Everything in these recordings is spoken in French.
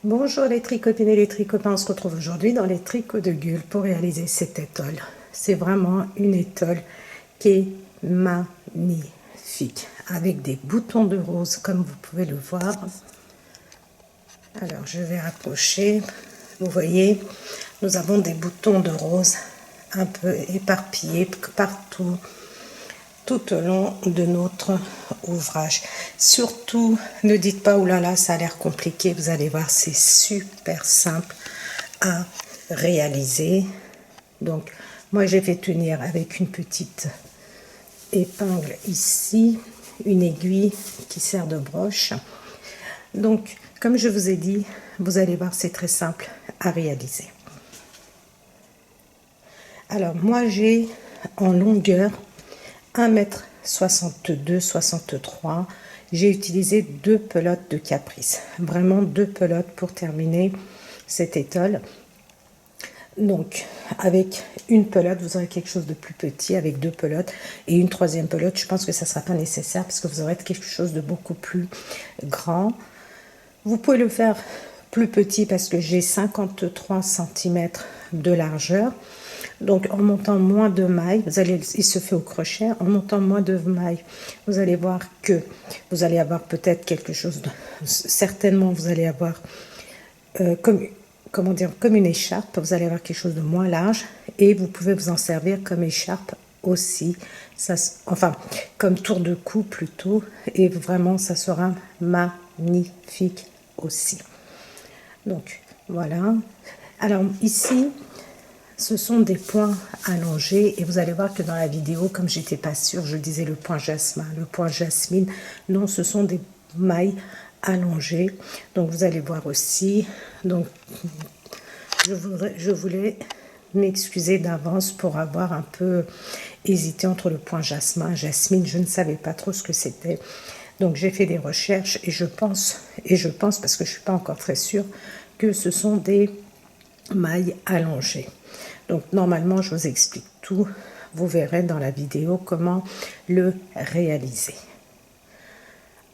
Bonjour les tricotines et les tricopains, on se retrouve aujourd'hui dans les tricots de Gull pour réaliser cette étole. C'est vraiment une étole qui est magnifique, avec des boutons de rose comme vous pouvez le voir. Alors je vais rapprocher, vous voyez, nous avons des boutons de rose un peu éparpillés partout, tout au long de notre ouvrage. Surtout, ne dites pas, oulala, ça a l'air compliqué. Vous allez voir, c'est super simple à réaliser. Donc, moi, j'ai fait tenir avec une petite épingle ici, une aiguille qui sert de broche. Donc, comme je vous ai dit, vous allez voir, c'est très simple à réaliser. Alors, moi, j'ai en longueur 1,62 m, j'ai utilisé 2 pelotes de caprice, vraiment 2 pelotes pour terminer cette étole. Donc avec une pelote vous aurez quelque chose de plus petit, avec 2 pelotes et une troisième pelote, je pense que ça ne sera pas nécessaire parce que vous aurez quelque chose de beaucoup plus grand. Vous pouvez le faire plus petit parce que j'ai 53 cm de largeur. Donc en montant moins de mailles, il se fait au crochet, en montant moins de mailles, vous allez voir que vous allez avoir peut-être quelque chose de, certainement vous allez avoir comme une écharpe, vous allez avoir quelque chose de moins large et vous pouvez vous en servir comme écharpe aussi, enfin comme tour de cou plutôt, et vraiment ça sera magnifique aussi. Donc voilà. Alors ici ce sont des points allongés et vous allez voir que dans la vidéo, comme j'étais pas sûre, je disais le point jasmine. Non, ce sont des mailles allongées. Donc vous allez voir aussi. Donc je voulais m'excuser d'avance pour avoir un peu hésité entre le point jasmine. Je ne savais pas trop ce que c'était. Donc j'ai fait des recherches et je pense parce que je suis pas encore très sûre que ce sont des mailles allongées. Donc normalement je vous explique tout, vous verrez dans la vidéo comment le réaliser.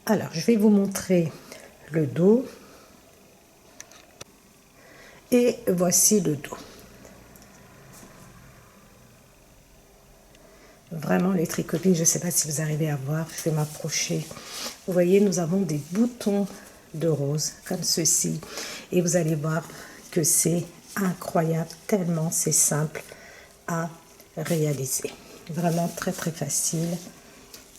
Alors je vais vous montrer le dos et voici le dos. Vraiment les tricopines, je ne sais pas si vous arrivez à voir, je vais m'approcher. Vous voyez, nous avons des boutons de rose comme ceci et vous allez voir que c'est incroyable, tellement c'est simple à réaliser. Vraiment très très facile.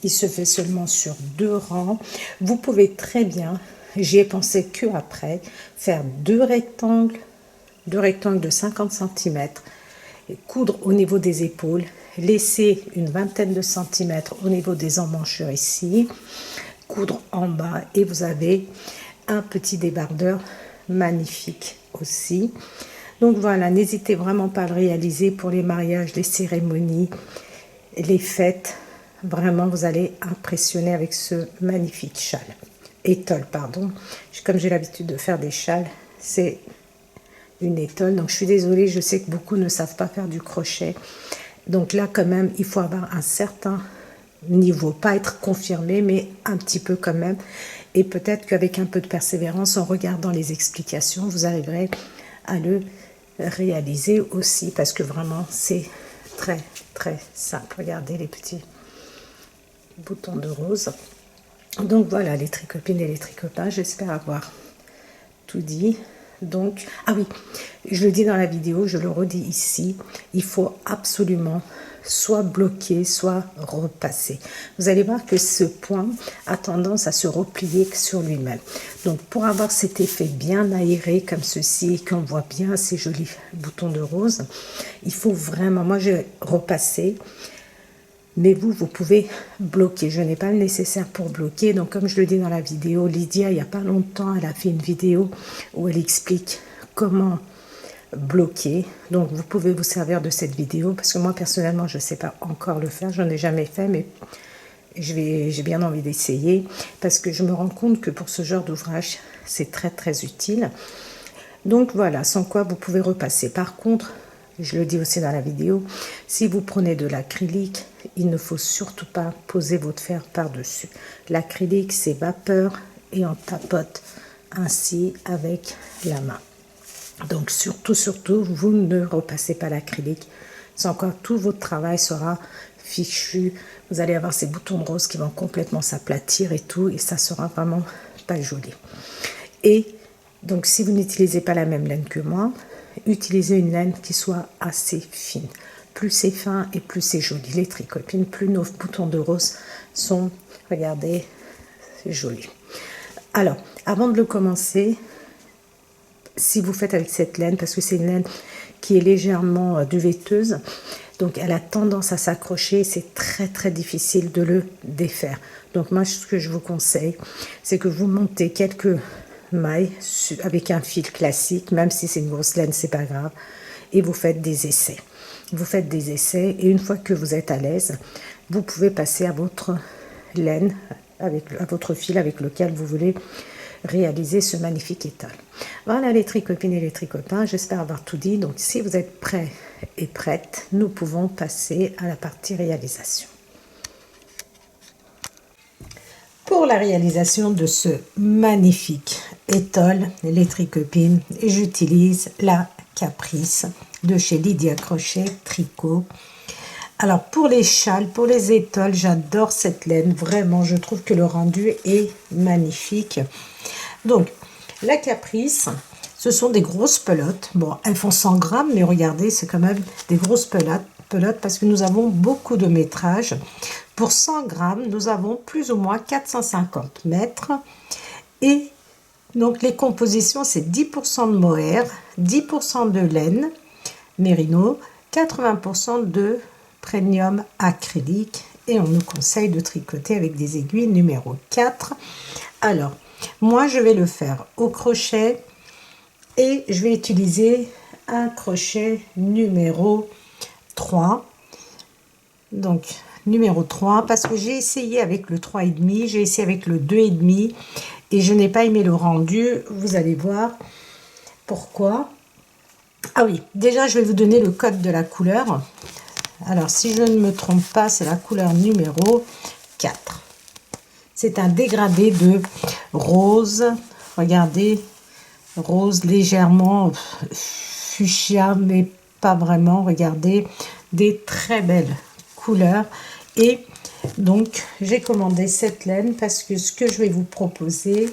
Il se fait seulement sur 2 rangs. Vous pouvez très bien, j'y ai pensé que après, faire deux rectangles de 50 cm, et coudre au niveau des épaules, laisser une vingtaine de centimètres au niveau des emmanchures ici, coudre en bas et vous avez un petit débardeur magnifique aussi. Donc voilà, n'hésitez vraiment pas à le réaliser pour les mariages, les cérémonies, les fêtes. Vraiment, vous allez impressionner avec ce magnifique châle. Étole, pardon. Comme j'ai l'habitude de faire des châles, c'est une étole. Donc je suis désolée, je sais que beaucoup ne savent pas faire du crochet. Donc là, quand même, il faut avoir un certain niveau, pas être confirmé, mais un petit peu quand même. Et peut-être qu'avec un peu de persévérance, en regardant les explications, vous arriverez à le réaliser aussi, parce que vraiment c'est très très simple. Regardez les petits boutons de rose. Donc voilà les tricopines et les tricopains, j'espère avoir tout dit. Donc ah oui, je le dis dans la vidéo, je le redis ici, il faut absolument soit bloquer, soit repasser. Vous allez voir que ce point a tendance à se replier sur lui-même. Donc pour avoir cet effet bien aéré comme ceci et qu'on voit bien ces jolis boutons de rose, il faut vraiment, moi j'ai repassé, mais vous pouvez bloquer. Je n'ai pas le nécessaire pour bloquer. Donc comme je le dis dans la vidéo, Lydia, il n'y a pas longtemps, elle a fait une vidéo où elle explique comment bloquer. Donc vous pouvez vous servir de cette vidéo parce que moi personnellement je ne sais pas encore le faire, je n'en ai jamais fait, mais j'ai bien envie d'essayer parce que je me rends compte que pour ce genre d'ouvrage c'est très très utile. Donc voilà, sans quoi vous pouvez repasser. Par contre, je le dis aussi dans la vidéo, si vous prenez de l'acrylique, il ne faut surtout pas poser votre fer par dessus. L'acrylique c'est vapeur et on tapote ainsi avec la main. Donc surtout, vous ne repassez pas l'acrylique. C'est encore tout votre travail sera fichu. Vous allez avoir ces boutons roses qui vont complètement s'aplatir et tout. Et ça sera vraiment pas joli. Et donc si vous n'utilisez pas la même laine que moi, utilisez une laine qui soit assez fine. Plus c'est fin et plus c'est joli. Les tricopines, plus nos boutons de rose sont, regardez, c'est joli. Alors, avant de le commencer, si vous faites avec cette laine, parce que c'est une laine qui est légèrement duvetteuse, donc elle a tendance à s'accrocher, c'est très difficile de le défaire. Donc moi, ce que je vous conseille, c'est que vous montez quelques mailles avec un fil classique, même si c'est une grosse laine, c'est pas grave, et vous faites des essais. Vous faites des essais et une fois que vous êtes à l'aise, vous pouvez passer à votre laine, à votre fil avec lequel vous voulez réaliser ce magnifique étole. Voilà les tricopines et les tricopains, j'espère avoir tout dit. Donc si vous êtes prêts et prêtes, nous pouvons passer à la partie réalisation. Pour la réalisation de ce magnifique étole, les tricopines, j'utilise la Caprice de chez Lydia Crochet Tricot. Alors pour les châles, pour les étoles, j'adore cette laine, vraiment, je trouve que le rendu est magnifique. Donc, la Caprice, ce sont des grosses pelotes. Bon, elles font 100 grammes, mais regardez, c'est quand même des grosses pelotes parce que nous avons beaucoup de métrage. Pour 100 grammes, nous avons plus ou moins 450 mètres. Et donc, les compositions, c'est 10% de mohair, 10% de laine, mérino, 80% de premium acrylique. Et on nous conseille de tricoter avec des aiguilles numéro 4. Alors, moi, je vais le faire au crochet et je vais utiliser un crochet numéro 3. Donc, numéro 3, parce que j'ai essayé avec le 3,5, j'ai essayé avec le 2,5 et je n'ai pas aimé le rendu. Vous allez voir pourquoi. Ah oui, déjà, je vais vous donner le code de la couleur. Alors, si je ne me trompe pas, c'est la couleur numéro 4. C'est un dégradé de rose. Regardez, rose légèrement fuchsia, mais pas vraiment. Regardez, des très belles couleurs. Et donc, j'ai commandé cette laine parce que ce que je vais vous proposer...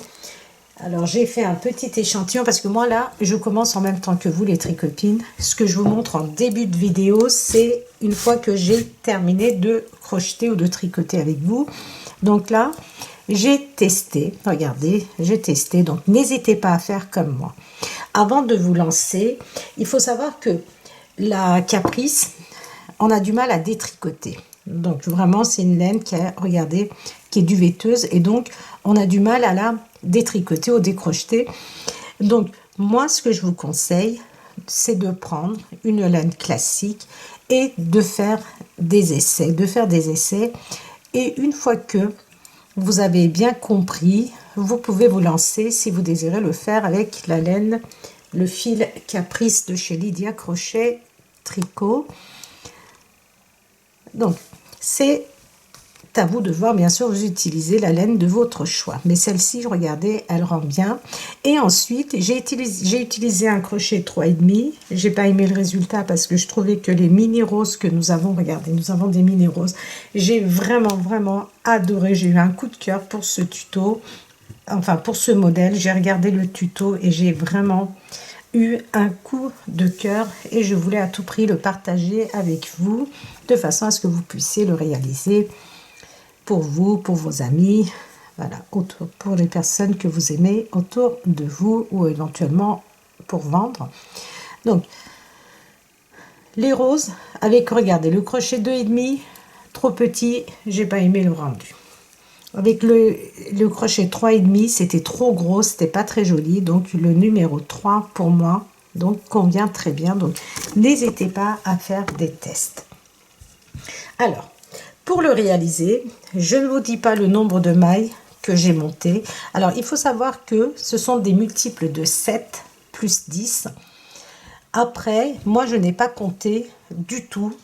Alors, j'ai fait un petit échantillon parce que moi, là, je commence en même temps que vous, les tricopines. Ce que je vous montre en début de vidéo, c'est une fois que j'ai terminé de crocheter ou de tricoter avec vous. Donc là, j'ai testé. Regardez, j'ai testé. Donc, n'hésitez pas à faire comme moi. Avant de vous lancer, il faut savoir que la Caprice, on a du mal à détricoter. Donc, vraiment, c'est une laine qui est, regardez, qui est duvetteuse. Et donc, on a du mal à la détricoter ou décrocheter. Donc, moi, ce que je vous conseille, c'est de prendre une laine classique et de faire des essais. Et une fois que vous avez bien compris, vous pouvez vous lancer si vous désirez le faire avec la laine, le fil Caprice de chez Lydia Crochet Tricot. Donc, c'est à vous de voir, bien sûr, vous utilisez la laine de votre choix. Mais celle-ci, regardez, elle rend bien. Et ensuite, j'ai utilisé un crochet 3,5. J'ai pas aimé le résultat parce que je trouvais que les mini roses que nous avons, regardez, nous avons des mini roses. J'ai vraiment adoré. J'ai eu un coup de cœur pour ce tuto. Enfin, pour ce modèle. J'ai regardé le tuto et j'ai vraiment eu un coup de cœur et je voulais à tout prix le partager avec vous de façon à ce que vous puissiez le réaliser pour vous, pour vos amis, voilà, pour les personnes que vous aimez autour de vous ou éventuellement pour vendre. Donc, les roses avec, regardez, le crochet 2,5, trop petit, j'ai pas aimé le rendu. Avec le crochet 3,5, c'était trop gros, c'était pas très joli. Donc, le numéro 3 pour moi, donc, convient très bien. Donc, n'hésitez pas à faire des tests. Alors, pour le réaliser, je ne vous dis pas le nombre de mailles que j'ai monté. Alors, il faut savoir que ce sont des multiples de 7 plus 10. Après, moi, je n'ai pas compté du tout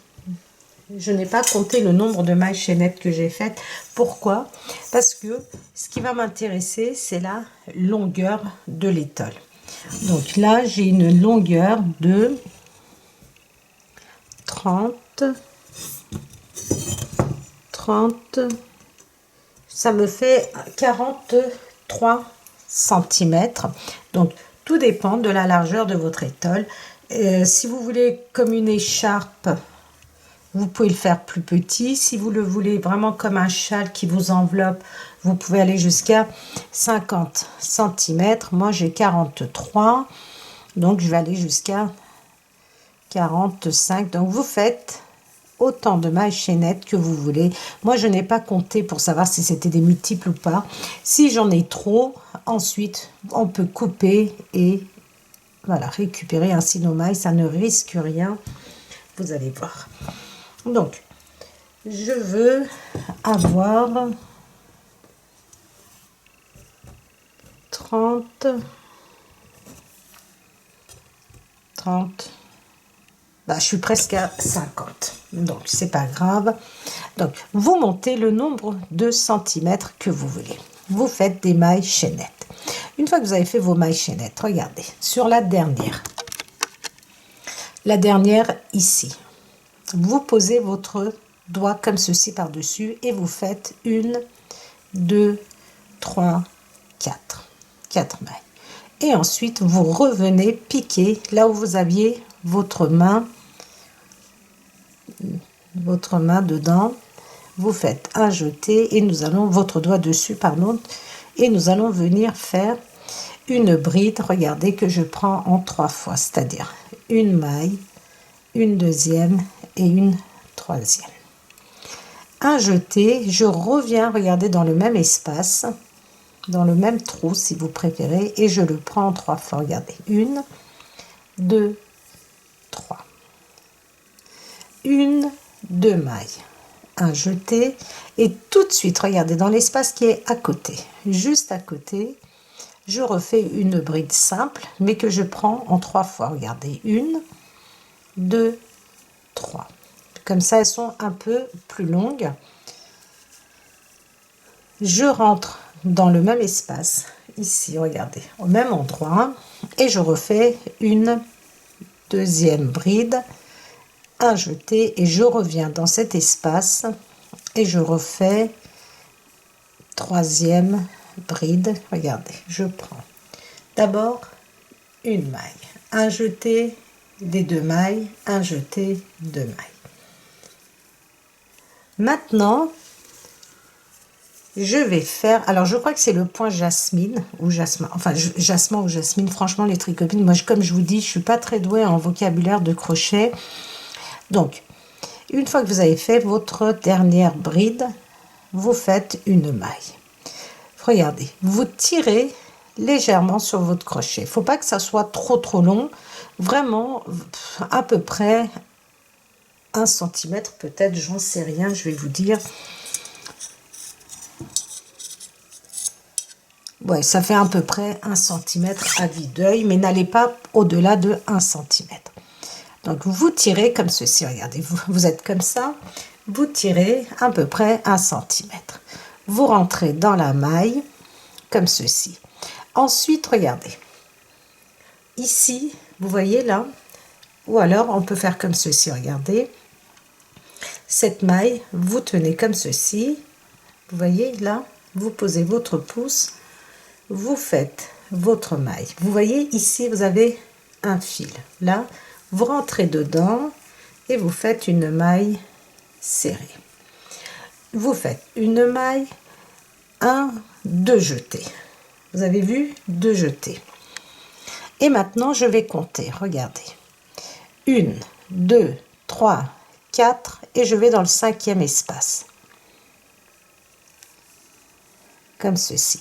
Je n'ai pas compté le nombre de mailles chaînettes que j'ai faites. Pourquoi? Parce que ce qui va m'intéresser, c'est la longueur de l'étole. Donc là, j'ai une longueur de 30, ça me fait 43 cm. Donc, tout dépend de la largeur de votre étole. Si vous voulez comme une écharpe, vous pouvez le faire plus petit. Si vous le voulez vraiment comme un châle qui vous enveloppe, vous pouvez aller jusqu'à 50 cm. Moi, j'ai 43. Donc, je vais aller jusqu'à 45. Donc, vous faites autant de mailles chaînettes que vous voulez. Moi, je n'ai pas compté pour savoir si c'était des multiples ou pas. Si j'en ai trop, ensuite, on peut couper et voilà, récupérer ainsi nos mailles. Ça ne risque rien. Vous allez voir. Donc, je veux avoir 30. Bah, je suis presque à 50. Donc, c'est pas grave. Donc, vous montez le nombre de centimètres que vous voulez. Vous faites des mailles chaînettes. Une fois que vous avez fait vos mailles chaînettes, regardez, sur la dernière ici, vous posez votre doigt comme ceci par-dessus et vous faites 1, 2, 3, 4. 4 mailles. Et ensuite, vous revenez piquer là où vous aviez votre main dedans. Vous faites un jeté et nous allons, votre doigt dessus, pardon, et nous allons venir faire une bride. Regardez que je prends en 3 fois, c'est-à-dire une maille, une deuxième et une troisième. Un jeté, je reviens, regardez, dans le même espace, dans le même trou si vous préférez, et je le prends en 3 fois. Regardez, 1, 2, 3. 1, 2 mailles, un jeté, et tout de suite, regardez, dans l'espace qui est à côté, juste à côté, je refais une bride simple, mais que je prends en 3 fois. Regardez, 1, 2, 3. Comme ça, elles sont un peu plus longues. Je rentre dans le même espace, ici, regardez, au même endroit, et je refais une deuxième bride, un jeté, et je reviens dans cet espace, et je refais troisième bride. Regardez, je prends d'abord une maille, un jeté, des 2 mailles, un jeté, 2 mailles. Maintenant, je vais faire, alors je crois que c'est le point jasmine ou jasmin, enfin jasmin ou jasmine. Franchement, les tricopines, moi comme je vous dis, je suis pas très douée en vocabulaire de crochet. Donc, une fois que vous avez fait votre dernière bride, vous faites une maille. Regardez, vous tirez légèrement sur votre crochet. Il ne faut pas que ça soit trop long, vraiment à peu près 1 cm peut-être, j'en sais rien, je vais vous dire. Ouais, ça fait à peu près 1 cm à vue d'œil, mais n'allez pas au-delà de 1 cm. Donc, vous tirez comme ceci, regardez, vous êtes comme ça, vous tirez à peu près 1 cm. Vous rentrez dans la maille, comme ceci. Ensuite, regardez, ici, vous voyez là, ou alors on peut faire comme ceci, regardez. Cette maille, vous tenez comme ceci, vous voyez là, vous posez votre pouce, vous faites votre maille. Vous voyez ici, vous avez un fil. Là, vous rentrez dedans et vous faites une maille serrée. Vous faites une maille, 1, 2 jetés. Vous avez vu, 2 jetés. Et maintenant, je vais compter. Regardez. 1, 2, 3, 4 et je vais dans le 5e espace. Comme ceci.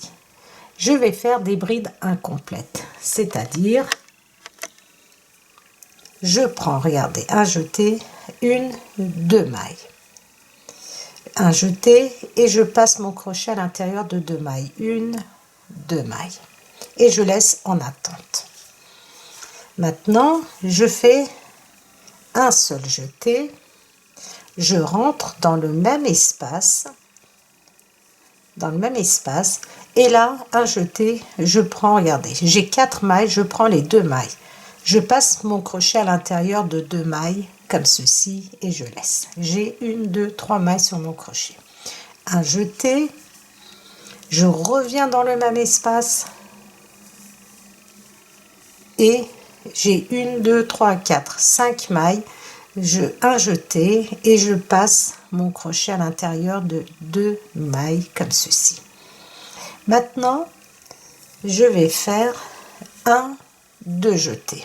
Je vais faire des brides incomplètes, c'est-à-dire je prends, regardez, un jeté, 1, 2 mailles, un jeté et je passe mon crochet à l'intérieur de 2 mailles, 1, 2 mailles et je laisse en attente. Maintenant, je fais un seul jeté, je rentre dans le même espace, et là, un jeté, je prends, regardez, j'ai 4 mailles, je prends les 2 mailles. Je passe mon crochet à l'intérieur de 2 mailles, comme ceci, et je laisse. J'ai 1, 2, 3 mailles sur mon crochet. Un jeté, je reviens dans le même espace, et j'ai 1, 2, 3, 4, 5 mailles, un jeté, et je passe mon crochet à l'intérieur de 2 mailles, comme ceci. Maintenant, je vais faire 2 jetés.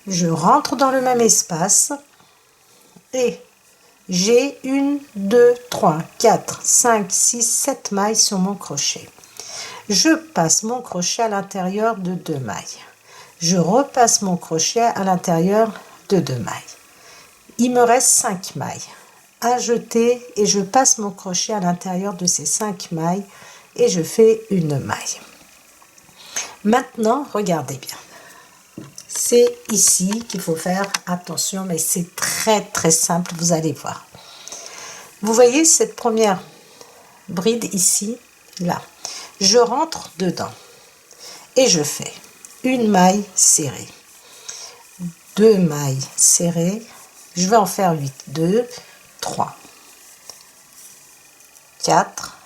Je rentre dans le même espace et j'ai 1, 2, 3, 4, 5, 6, 7 mailles sur mon crochet. Je passe mon crochet à l'intérieur de 2 mailles. Je repasse mon crochet à l'intérieur de 2 mailles. Il me reste 5 mailles. Un jeté et je passe mon crochet à l'intérieur de ces 5 mailles et je fais une maille. Maintenant, regardez bien. C'est ici qu'il faut faire attention, mais c'est très simple, vous allez voir. Vous voyez cette première bride ici, là. Je rentre dedans et je fais une maille serrée, 2 mailles serrées, je vais en faire 8, 2, 3, 4,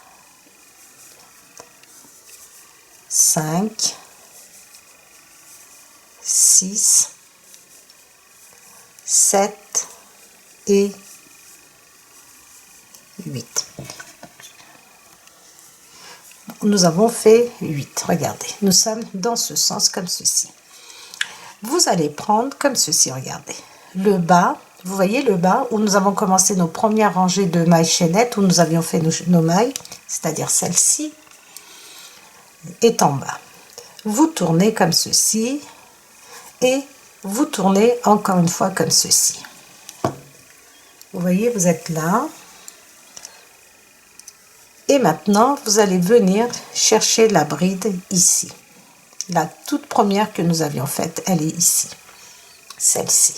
5, 6, 7 et 8. Nous avons fait 8. Regardez, nous sommes dans ce sens comme ceci. Vous allez prendre comme ceci, regardez. Le bas, vous voyez le bas où nous avons commencé nos premières rangées de mailles chaînettes, où nous avions fait nos mailles, c'est-à-dire celle-ci, est en bas. Vous tournez comme ceci et vous tournez encore une fois comme ceci. Vous voyez, vous êtes là. Et maintenant, vous allez venir chercher la bride ici. La toute première que nous avions faite, elle est ici. Celle-ci.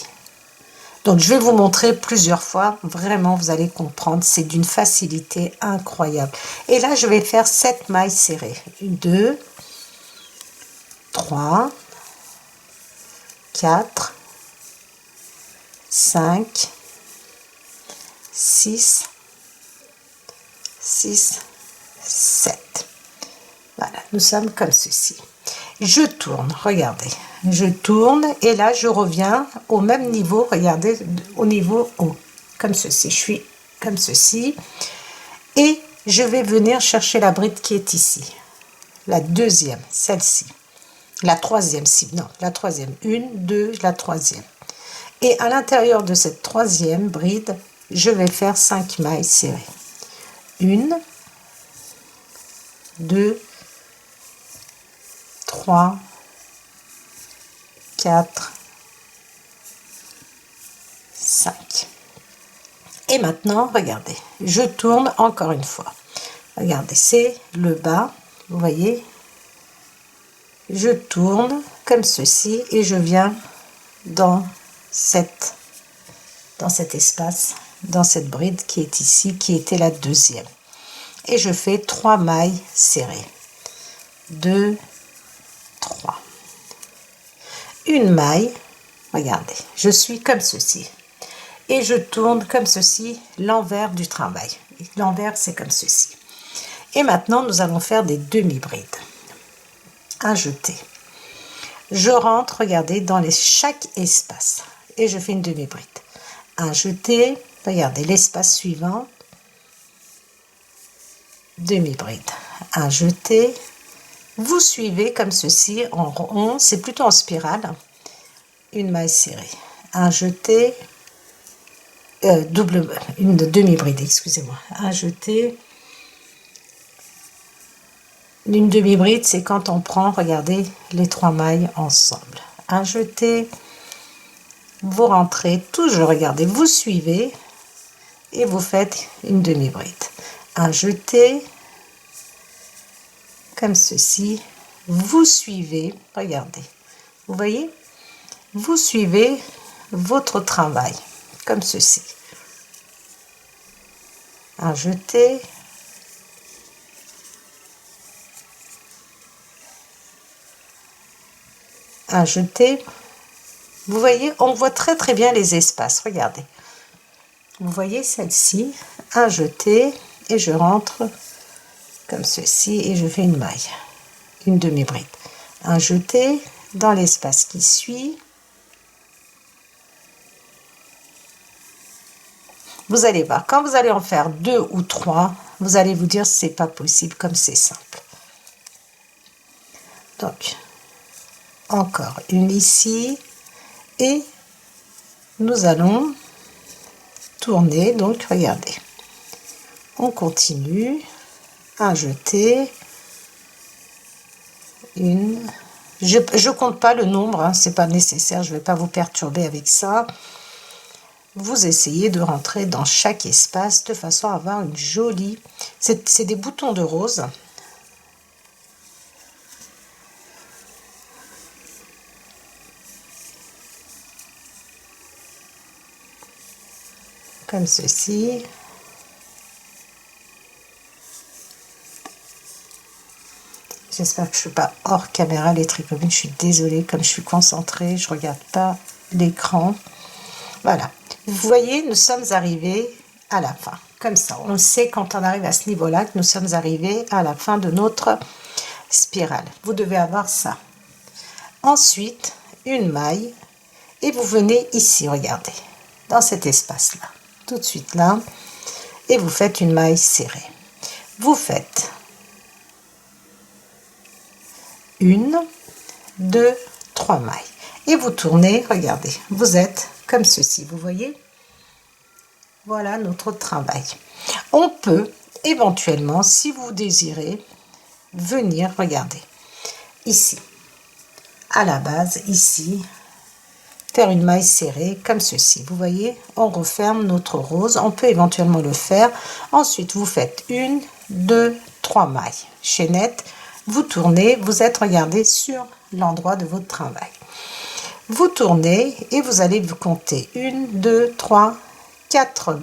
Donc, je vais vous montrer plusieurs fois. Vraiment, vous allez comprendre. C'est d'une facilité incroyable. Et là, je vais faire 7 mailles serrées. 2, 3, 4, 5, 6, 7. Voilà, nous sommes comme ceci. Je tourne, regardez. Je tourne et là, je reviens au même niveau, regardez, au niveau haut. Comme ceci, je suis comme ceci. Et je vais venir chercher la bride qui est ici. La deuxième, celle-ci. La troisième, non, la troisième. 1, 2, la troisième. Et à l'intérieur de cette troisième bride, je vais faire 5 mailles serrées. 1, 2, 3, 4, 5. Et maintenant, regardez, je tourne encore une fois. Regardez, c'est le bas, vous voyez. Je tourne comme ceci et je viens dans cet espace, dans cette bride qui est ici, qui était la deuxième. Et je fais 3 mailles serrées. 2, 3. Une maille, regardez, je suis comme ceci. Et je tourne comme ceci l'envers du travail. L'envers, c'est comme ceci. Et maintenant, nous allons faire des demi-brides. Un jeté. Je rentre, regardez, dans chaque espace. Et je fais une demi-bride. Un jeté, regardez, l'espace suivant. Demi-bride. Un jeté. Vous suivez comme ceci en rond, c'est plutôt en spirale. Une maille serrée. Un jeté. Une demi-bride, excusez-moi. Un jeté. Une demi-bride, c'est quand on prend, regardez, les 3 mailles ensemble. Un jeté. Vous rentrez, toujours, regardez, vous suivez et vous faites une demi-bride. Un jeté. Comme ceci, vous suivez, regardez, vous voyez, vous suivez votre travail comme ceci. Un jeté, un jeté. Vous voyez, on voit très bien les espaces. Regardez. Vous voyez celle-ci, un jeté, et je rentre comme ceci et je fais une maille, une demi-bride. Un jeté dans l'espace qui suit. Vous allez voir, quand vous allez en faire 2 ou 3, vous allez vous dire c'est pas possible comme c'est simple. Donc, encore une ici et nous allons tourner. Donc, regardez, on continue, un jeté, une. Je compte pas le nombre, hein, c'est pas nécessaire, je vais pas vous perturber avec ça. Vous essayez de rentrer dans chaque espace de façon à avoir une jolie... C'est des boutons de rose. Comme ceci. J'espère que je ne suis pas hors caméra, les tricopines. Je suis désolée, comme je suis concentrée, je ne regarde pas l'écran. Voilà. Vous voyez, nous sommes arrivés à la fin. Comme ça, on sait quand on arrive à ce niveau-là que nous sommes arrivés à la fin de notre spirale. Vous devez avoir ça. Ensuite, une maille. Et vous venez ici, regardez, dans cet espace-là. Tout de suite là. Et vous faites une maille serrée. Vous faites 1, 2, 3 mailles. Et vous tournez, regardez, vous êtes comme ceci, vous voyez? Voilà notre travail. On peut éventuellement, si vous désirez, venir, regardez, ici, à la base, ici, faire une maille serrée comme ceci. Vous voyez, on referme notre rose. On peut éventuellement le faire. Ensuite, vous faites 1, 2, 3 mailles. Chaînette, vous tournez, vous êtes, regardez, sur l'endroit de votre travail. Vous tournez et vous allez vous compter 1, 2, 3, 4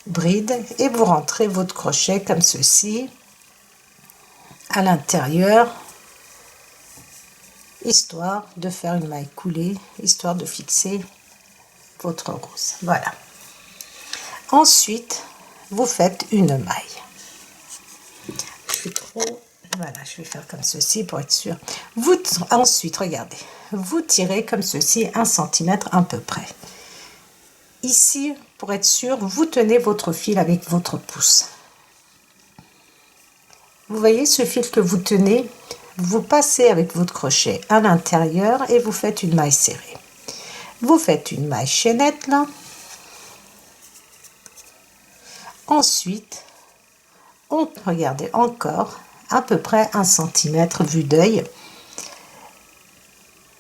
brides et vous rentrez votre crochet comme ceci à l'intérieur, histoire de faire une maille coulée, histoire de fixer votre rose. Voilà. Ensuite, vous faites une maille. Je suis trop... Voilà, je vais faire comme ceci pour être sûr. Ensuite, regardez, vous tirez comme ceci 1 cm à peu près. Ici, pour être sûr, vous tenez votre fil avec votre pouce. Vous voyez ce fil que vous tenez, vous passez avec votre crochet à l'intérieur et vous faites une maille serrée. Vous faites une maille chaînette là. Ensuite, regardez encore à peu près 1 cm vue d'œil.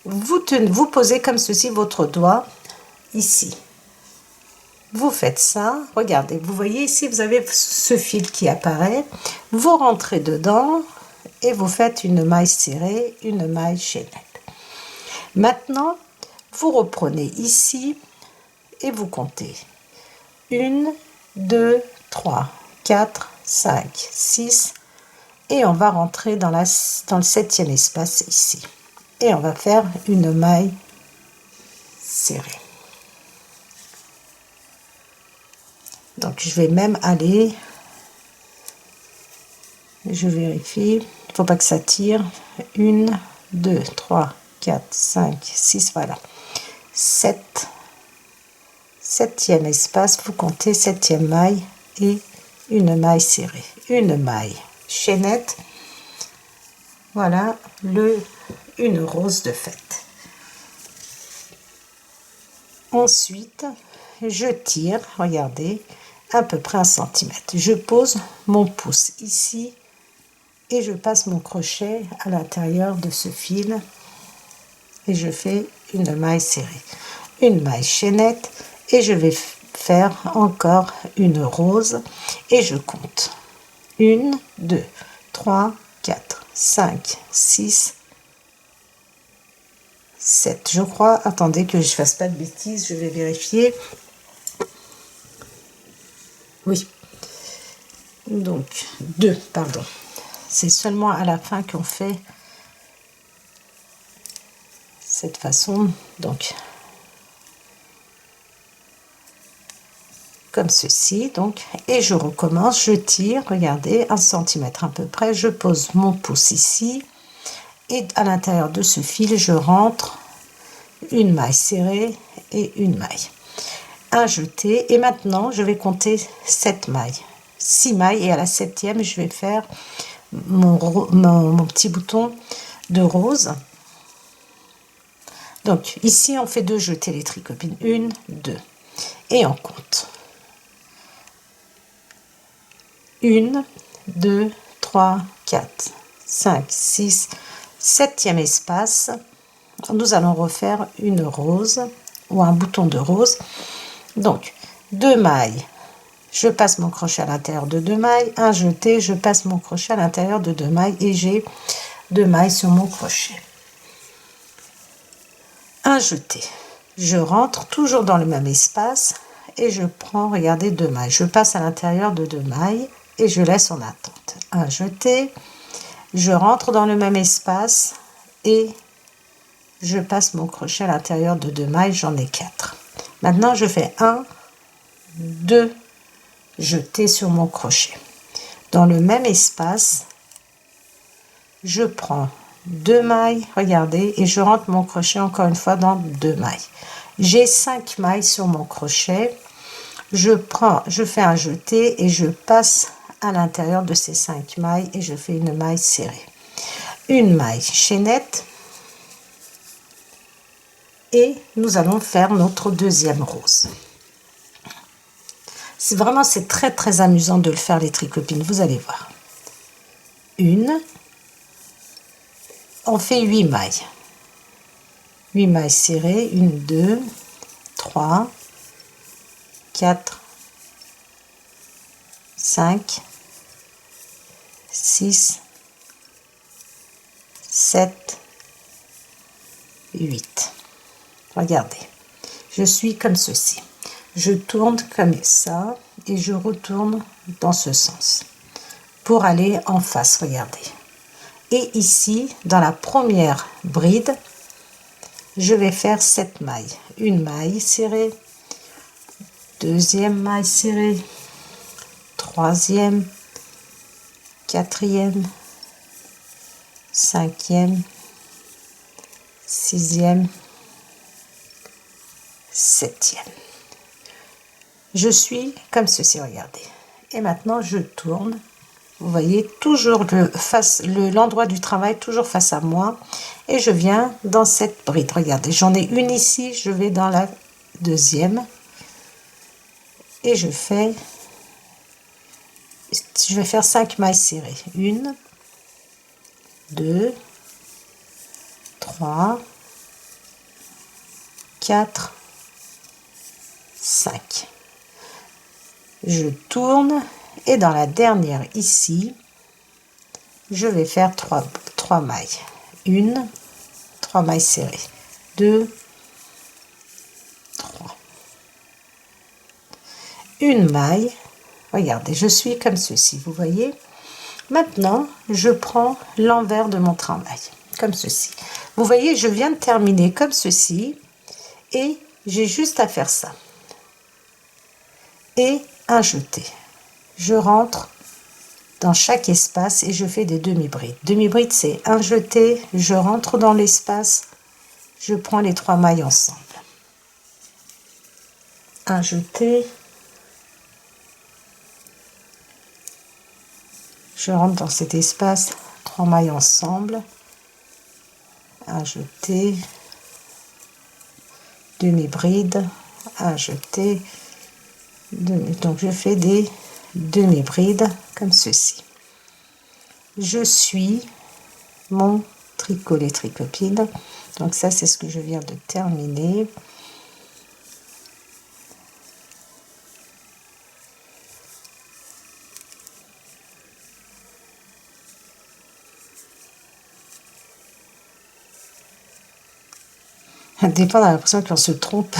Vous posez comme ceci votre doigt ici. Vous faites ça, regardez, vous voyez ici, vous avez ce fil qui apparaît. Vous rentrez dedans et vous faites une maille serrée, une maille chaînette. Maintenant, vous reprenez ici et vous comptez 1, 2, 3, 4, 5, 6 et on va rentrer dans le 7e espace ici. Et on va faire une maille serrée. Donc je vais même aller, je vérifie, il ne faut pas que ça tire. 1, 2, 3, 4, 5, 6, voilà. 7e espace, vous comptez 7e maille et une maille serrée. Une maille chaînette. Voilà une rose de fête. Ensuite, je tire, regardez, à peu près 1 cm. Je pose mon pouce ici et je passe mon crochet à l'intérieur de ce fil et je fais une maille serrée. Une maille chaînette et je vais faire encore une rose et je compte 1, 2, 3, 4, 5, 6, 7, je crois. Attendez que je fasse pas de bêtises, je vais vérifier. Oui. Donc, 2, pardon. C'est seulement à la fin qu'on fait cette façon. Donc, comme ceci. Donc, et je recommence, je tire, regardez, 1 cm à peu près. Je pose mon pouce ici. Et à l'intérieur de ce fil, je rentre une maille serrée et une maille. Un jeté. Et maintenant, je vais compter 7 mailles. 6 mailles. Et à la 7e, je vais faire mon petit bouton de rose. Donc, ici, on fait 2 jetés, les tricopines. 1, 2. Et on compte. 1, 2, 3, 4, 5, 6, 7e espace. Nous allons refaire une rose ou un bouton de rose. Donc, 2 mailles, je passe mon crochet à l'intérieur de 2 mailles, un jeté, je passe mon crochet à l'intérieur de 2 mailles et j'ai 2 mailles sur mon crochet. Un jeté, je rentre toujours dans le même espace et je prends, regardez, 2 mailles. Je passe à l'intérieur de 2 mailles et je laisse en attente. Un jeté, je rentre dans le même espace et je passe mon crochet à l'intérieur de 2 mailles, j'en ai 4. Maintenant, je fais 1, 2 jetés sur mon crochet. Dans le même espace, je prends 2 mailles, regardez, et je rentre mon crochet encore une fois dans 2 mailles. J'ai 5 mailles sur mon crochet. Je fais un jeté et je passe à l'intérieur de ces 5 mailles et je fais une maille serrée. Une maille chaînette. Et nous allons faire notre deuxième rose. C'est très amusant de le faire, les tricopines, vous allez voir. On fait 8 mailles. 8 mailles serrées, 1, 2, 3, 4, 5, 6, 7, 8. Regardez, je suis comme ceci. Je tourne comme ça et je retourne dans ce sens pour aller en face, regardez. Et ici, dans la première bride, je vais faire 7 mailles. Une maille serrée, deuxième maille serrée, troisième, quatrième, cinquième, sixième, septième. Je suis comme ceci, regardez. Et maintenant, je tourne. Vous voyez, toujours l'endroit du travail, toujours face à moi. Et je viens dans cette bride. Regardez, j'en ai une ici, je vais dans la deuxième. Et je vais faire 5 mailles serrées. 1, 2, 3, 4, 5. Je tourne et dans la dernière ici, je vais faire 3 mailles. 3 mailles serrées. 2, 3. Une maille. Regardez, je suis comme ceci, vous voyez. Maintenant, je prends l'envers de mon travail, comme ceci. Vous voyez, je viens de terminer comme ceci et j'ai juste à faire ça. Et un jeté. Je rentre dans chaque espace et je fais des demi-brides. Demi-bride, c'est un jeté, je rentre dans l'espace, je prends les 3 mailles ensemble. Un jeté, je rentre dans cet espace, 3 mailles ensemble, un jeté, demi-bride, un jeté, donc je fais des demi-brides comme ceci. Je suis mon tricot, les tricopines. Donc ça, c'est ce que je viens de terminer. Des fois, on a l'impression qu'on se trompe.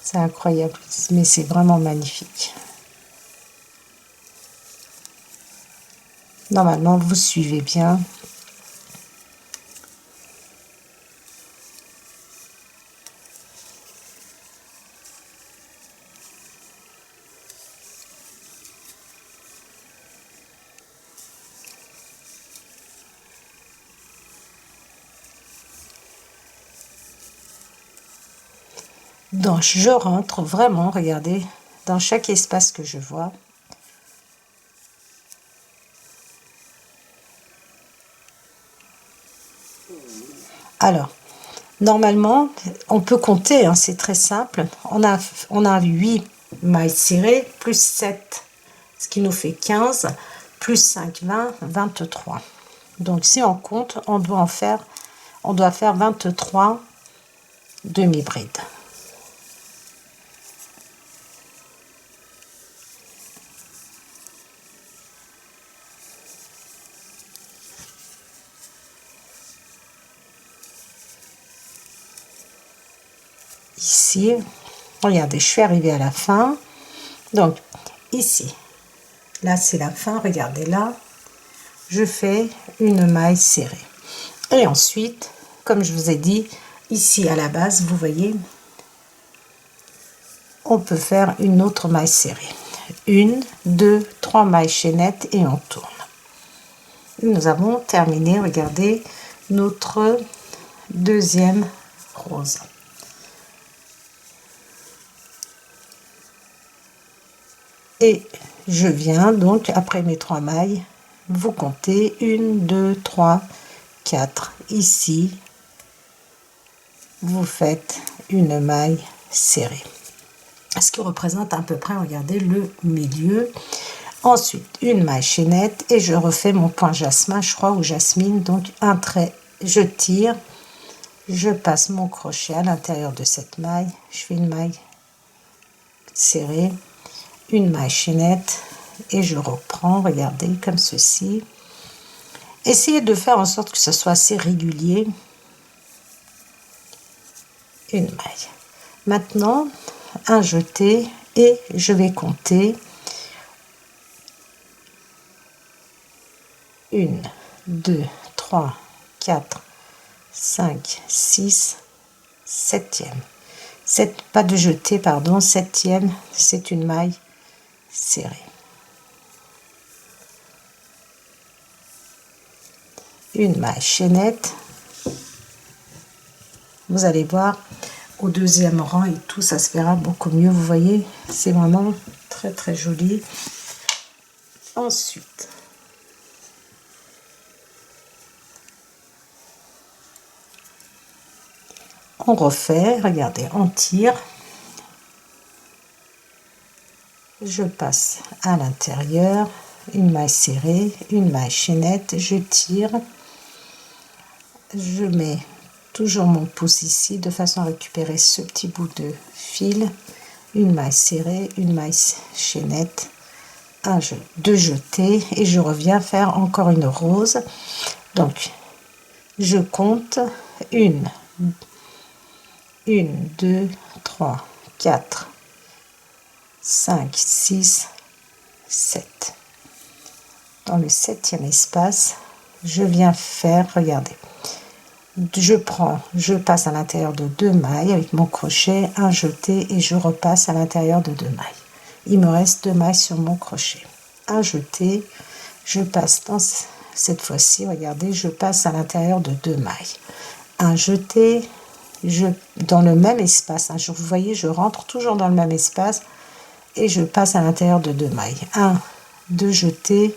C'est incroyable, mais c'est vraiment magnifique. Normalement, vous suivez bien. Donc, je rentre vraiment, regardez, dans chaque espace que je vois. Alors, normalement, on peut compter, hein, c'est très simple. On a 8 mailles serrées, plus 7, ce qui nous fait 15, plus 5, 20, 23. Donc, si on compte, on doit faire 23 demi-brides. Ici, regardez, je suis arrivée à la fin. Donc, ici, là, c'est la fin. Regardez là, je fais une maille serrée. Et ensuite, comme je vous ai dit, ici à la base, vous voyez, on peut faire une autre maille serrée. 1, 2, 3 mailles chaînettes et on tourne. Nous avons terminé, regardez, notre deuxième rose. Et je viens donc, après mes 3 mailles, vous comptez 1, 2, 3, 4. Ici, vous faites une maille serrée. Ce qui représente à peu près, regardez, le milieu. Ensuite, une maille chaînette et je refais mon point jasmin, je crois, ou jasmine. Donc, un trait, je tire, je passe mon crochet à l'intérieur de cette maille. Je fais une maille serrée, une maille chaînette et je reprends, regardez, comme ceci. Essayez de faire en sorte que ce soit assez régulier. Une maille. Maintenant, un jeté et je vais compter 1, 2, 3, 4, 5, 6, 7e. Pas de jeté, pardon, 7e, c'est une maille serrée. Une maille chaînette. Vous allez voir, au deuxième rang et tout, ça se verra beaucoup mieux. Vous voyez, c'est vraiment très très joli. Ensuite, on refait, regardez, on tire. Je passe à l'intérieur, une maille serrée, une maille chaînette, je tire. Je mets toujours mon pouce ici de façon à récupérer ce petit bout de fil, une maille serrée, une maille chaînette, deux jetés et je reviens faire encore une rose. Donc je compte 1, 2, 3, 4, 5, 6, 7. Dans le 7e espace, je viens faire, regardez, je passe à l'intérieur de 2 mailles avec mon crochet, un jeté et je repasse à l'intérieur de 2 mailles. Il me reste 2 mailles sur mon crochet. Un jeté, je passe dans cette fois-ci, regardez, je passe à l'intérieur de 2 mailles. Un jeté, dans le même espace, hein, vous voyez, je rentre toujours dans le même espace et je passe à l'intérieur de 2 mailles. 1, 2 jetés,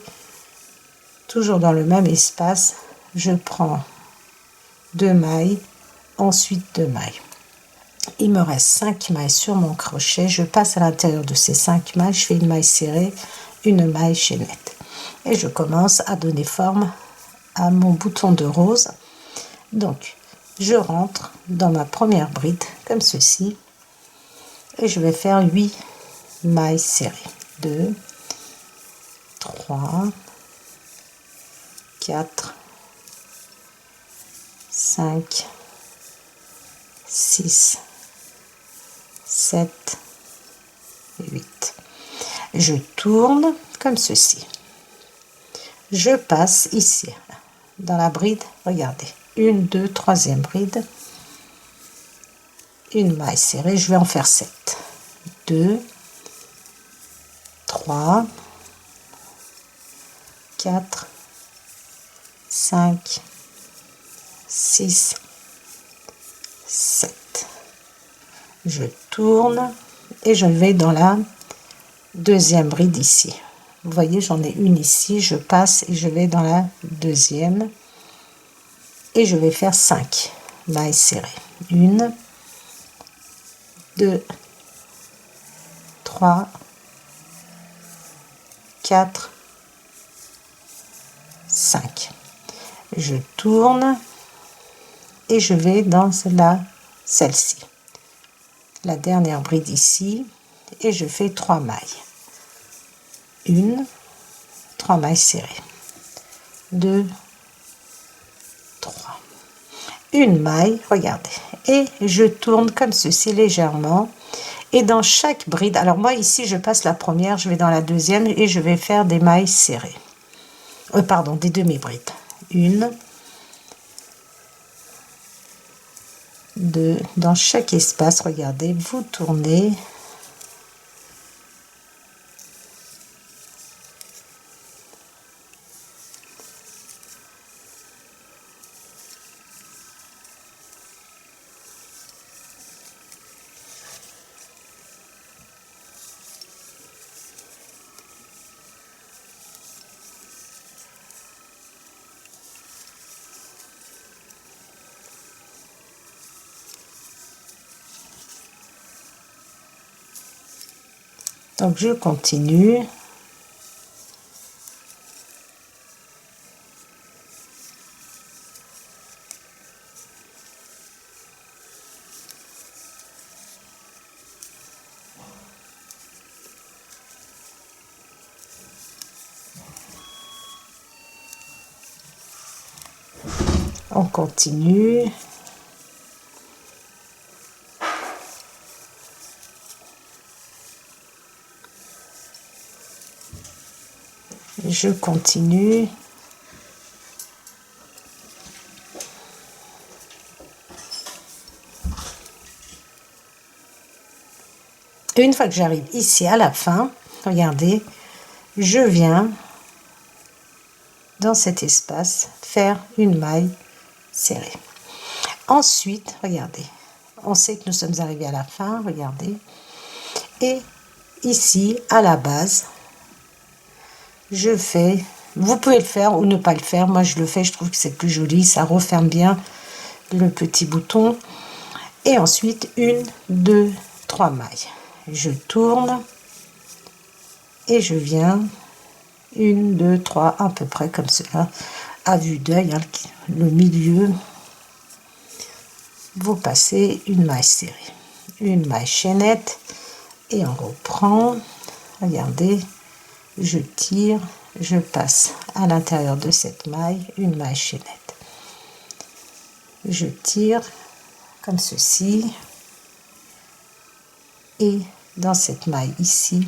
toujours dans le même espace, je prends 2 mailles, ensuite 2 mailles. Il me reste 5 mailles sur mon crochet, je passe à l'intérieur de ces 5 mailles, je fais une maille serrée, une maille chaînette. Et je commence à donner forme à mon bouton de rose. Donc, je rentre dans ma première bride, comme ceci, et je vais faire 8 mailles serrées. 2, 3, 4, 5, 6, 7, 8. Je tourne comme ceci. Je passe ici, dans la bride, regardez. 1, 2, troisième bride. Une maille serrée, je vais en faire 7. 2, 3, 4, 5, 6, 7. Je tourne et je vais dans la deuxième bride ici. Vous voyez, j'en ai une ici, je passe et je vais dans la deuxième et je vais faire 5 mailles serrées. 1, 2, 3, 4, 5. Je tourne et je vais dans celle-ci, la dernière bride ici, et je fais 3 mailles. 1, 3 mailles serrées. 2, 3. Une maille, regardez, et je tourne comme ceci légèrement. Et dans chaque bride, alors moi ici je passe la première, je vais dans la deuxième et je vais faire des mailles serrées. Pardon, des demi-brides. 1, 2, dans chaque espace, regardez, vous tournez. Donc je continue. On continue. Je continue. Et une fois que j'arrive ici à la fin, regardez, je viens dans cet espace faire une maille serrée. Ensuite, regardez, on sait que nous sommes arrivés à la fin, regardez, et ici à la base, je fais, vous pouvez le faire ou ne pas le faire, moi je le fais, je trouve que c'est plus joli, ça referme bien le petit bouton. Et ensuite 1, 2, 3 mailles, je tourne et je viens 1, 2, 3 à peu près comme cela, à vue d'œil, hein, le milieu, vous passez une maille serrée, une maille chaînette et on reprend. Regardez, je tire, je passe à l'intérieur de cette maille une maille chaînette, je tire comme ceci et dans cette maille ici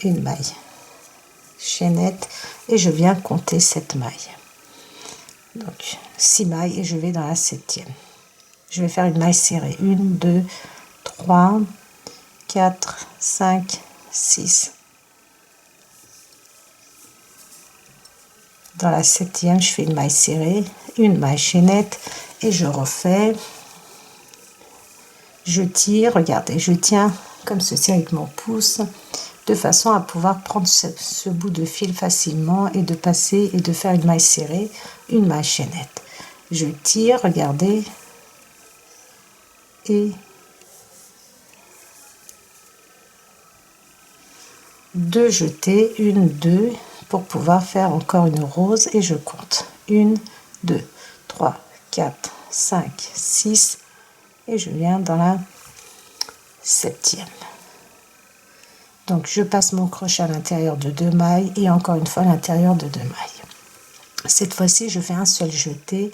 une maille chaînette et je viens compter cette maille, donc 6 mailles et je vais dans la 7e. Je vais faire une maille serrée, 1, 2, 3, 4, 5, 6. Dans la 7e, je fais une maille serrée, une maille chaînette et je refais. Je tire, regardez, je tiens comme ceci avec mon pouce de façon à pouvoir prendre ce bout de fil facilement et de passer et de faire une maille serrée, une maille chaînette. Je tire, regardez, et deux jetés, 1, 2 pour pouvoir faire encore une rose et je compte 1, 2, 3, 4, 5, 6 et je viens dans la 7e. Donc je passe mon crochet à l'intérieur de 2 mailles et encore une fois à l'intérieur de 2 mailles. Cette fois-ci je fais un seul jeté,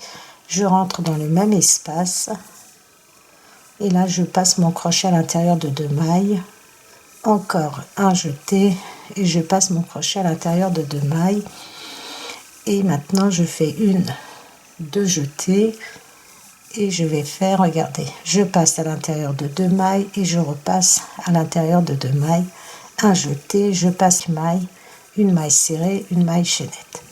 je rentre dans le même espace et là je passe mon crochet à l'intérieur de 2 mailles, encore un jeté et je passe mon crochet à l'intérieur de 2 mailles et maintenant je fais 2 jetés et je vais faire, regardez, je passe à l'intérieur de 2 mailles et je repasse à l'intérieur de 2 mailles, un jeté, je passe une maille serrée, une maille chaînette.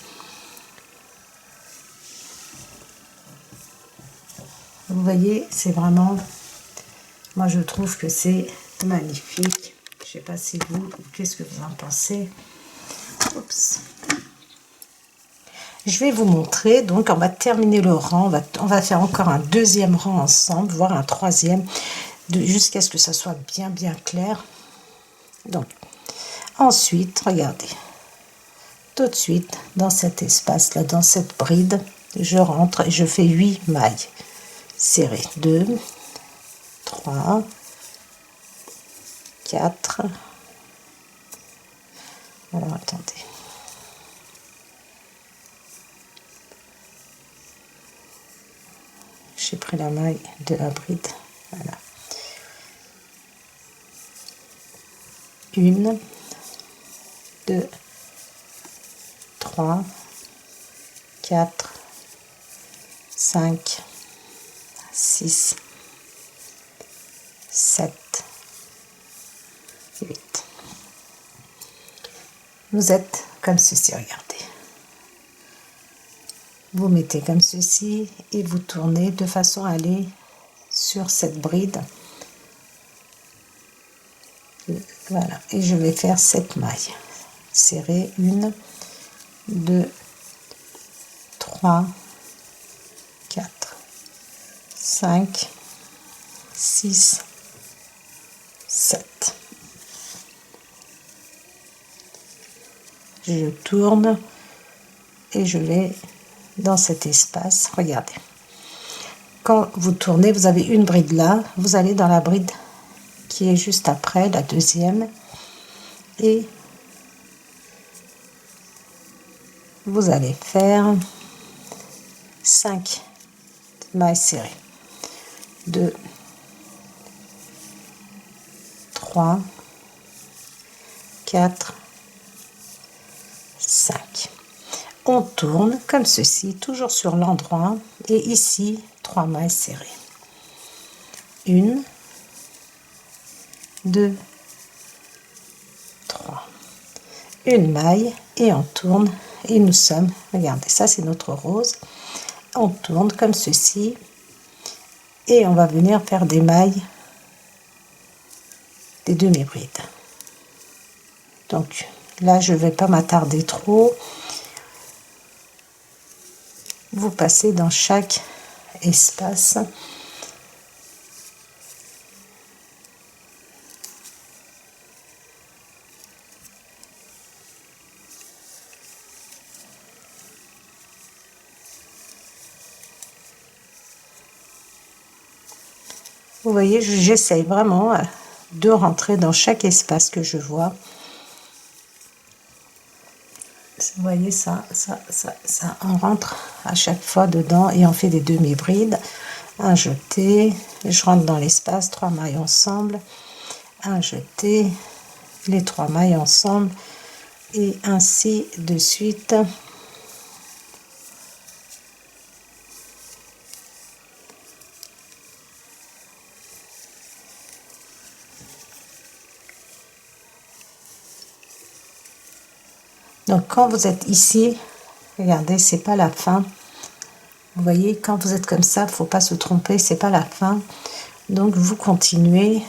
Vous voyez, c'est vraiment, moi je trouve que c'est magnifique. Je sais pas si vous, qu'est-ce que vous en pensez. Oups. Je vais vous montrer, donc on va terminer le rang, on va faire encore un deuxième rang ensemble, voire un troisième, jusqu'à ce que ça soit bien clair. Donc, ensuite, regardez, tout de suite, dans cet espace-là, dans cette bride, je rentre et je fais 8 mailles serrées. 2, 3, 4, alors attendez. J'ai pris la maille de la bride, voilà. 1, 2, 3, 4, 5, 6, 7, 8. Vous êtes comme ceci, regardez. Vous mettez comme ceci et vous tournez de façon à aller sur cette bride. Voilà, et je vais faire 7 mailles serrées. 1, 2, 3, 4, 5, 6, 7. Je tourne et je vais dans cet espace. Regardez, quand vous tournez, vous avez une bride là, vous allez dans la bride qui est juste après, la deuxième, et vous allez faire 5 mailles serrées. 2, 3, 4, 5. On tourne comme ceci, toujours sur l'endroit, et ici 3 mailles serrées. 1, 2, 3. Une maille et on tourne et nous sommes, regardez, ça c'est notre rose. On tourne comme ceci et on va venir faire des mailles, des demi-brides. Donc là je ne vais pas m'attarder trop. Vous passez dans chaque espace. Vous voyez, j'essaye vraiment de rentrer dans chaque espace que je vois. Vous voyez ça, on rentre à chaque fois dedans et on fait des demi-brides. Un jeté, je rentre dans l'espace, 3 mailles ensemble, un jeté, les 3 mailles ensemble et ainsi de suite. Donc quand vous êtes ici, regardez, c'est pas la fin. Vous voyez, quand vous êtes comme ça, faut pas se tromper, c'est pas la fin. Donc vous continuez.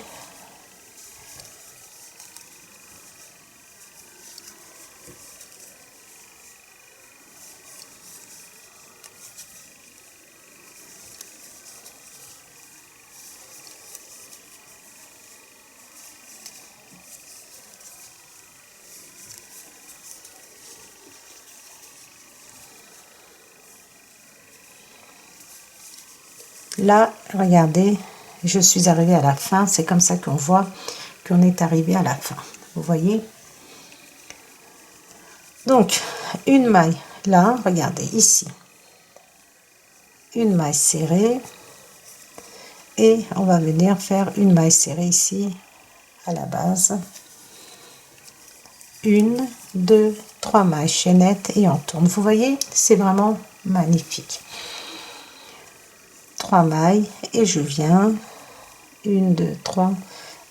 Là, regardez, je suis arrivée à la fin. C'est comme ça qu'on voit qu'on est arrivé à la fin. Vous voyez? Donc, une maille là, regardez, ici. une maille serrée et on va venir faire une maille serrée ici à la base, 1, 2, 3 mailles chaînettes et on tourne. Vous voyez, c'est vraiment magnifique. 3 mailles et je viens 1, 2, 3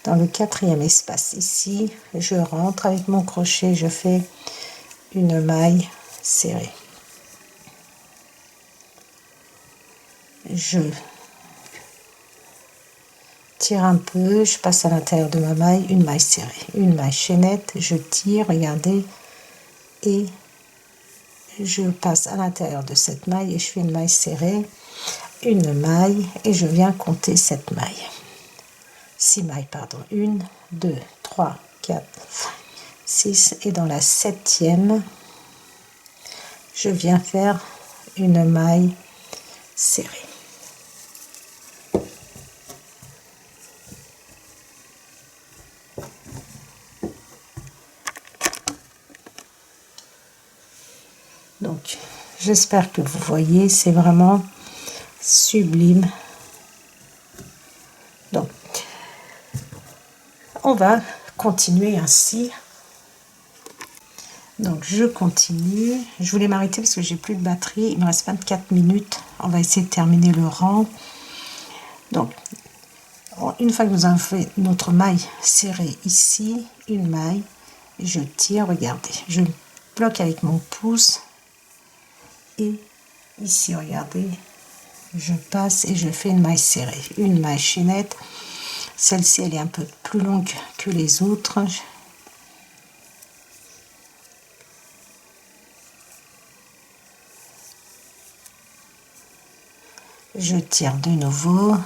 dans le 4e espace ici, je rentre avec mon crochet, je fais une maille serrée, je tire un peu, je passe à l'intérieur de ma maille, une maille serrée, une maille chaînette, je tire, regardez, et je passe à l'intérieur de cette maille et je fais une maille serrée, une maille et je viens compter cette maille, 6 mailles, pardon, 1, 2, 3, 4, 5, 6 et dans la 7e, je viens faire une maille serrée. Donc, j'espère que vous voyez, c'est vraiment sublime. Donc, on va continuer ainsi. Donc, je continue. Je voulais m'arrêter parce que j'ai plus de batterie. Il me reste 24 minutes. On va essayer de terminer le rang. Donc, une fois que nous avons fait notre maille serrée ici, une maille, je tire, regardez, je bloque avec mon pouce. Et ici, regardez, je passe et je fais une maille serrée, une maille chaînette. Celle-ci, elle est un peu plus longue que les autres. Je tire de nouveau.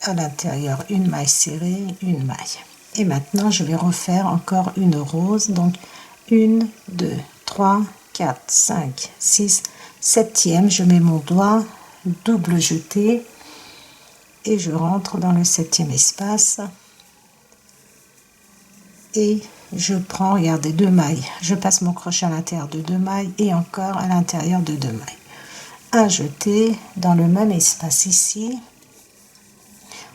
À l'intérieur, une maille serrée, une maille. Et maintenant, je vais refaire encore une rose. Donc, 1, 2, 3, 4, 5, 6, 7e. Je mets mon doigt, double jeté. Et je rentre dans le 7e espace et je prends, regardez, 2 mailles, je passe mon crochet à l'intérieur de 2 mailles et encore à l'intérieur de 2 mailles, un jeté dans le même espace ici,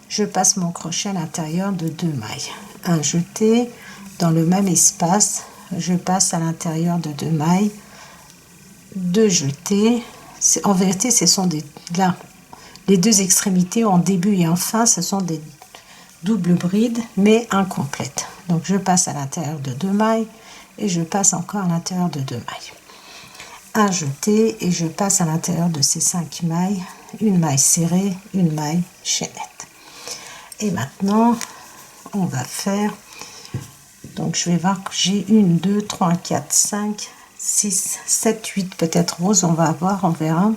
je passe mon crochet à l'intérieur de 2 mailles, un jeté dans le même espace, je passe à l'intérieur de 2 mailles, 2 jetés, en vérité ce sont des, là, les deux extrémités en début et en fin, ce sont des doubles brides, mais incomplètes. Donc, je passe à l'intérieur de 2 mailles et je passe encore à l'intérieur de 2 mailles. Un jeté et je passe à l'intérieur de ces 5 mailles, une maille serrée, une maille chaînette. Et maintenant, on va faire, donc je vais voir que j'ai 1, 2, 3, 4, 5, 6, 7, 8 peut-être roses, on va voir, on verra.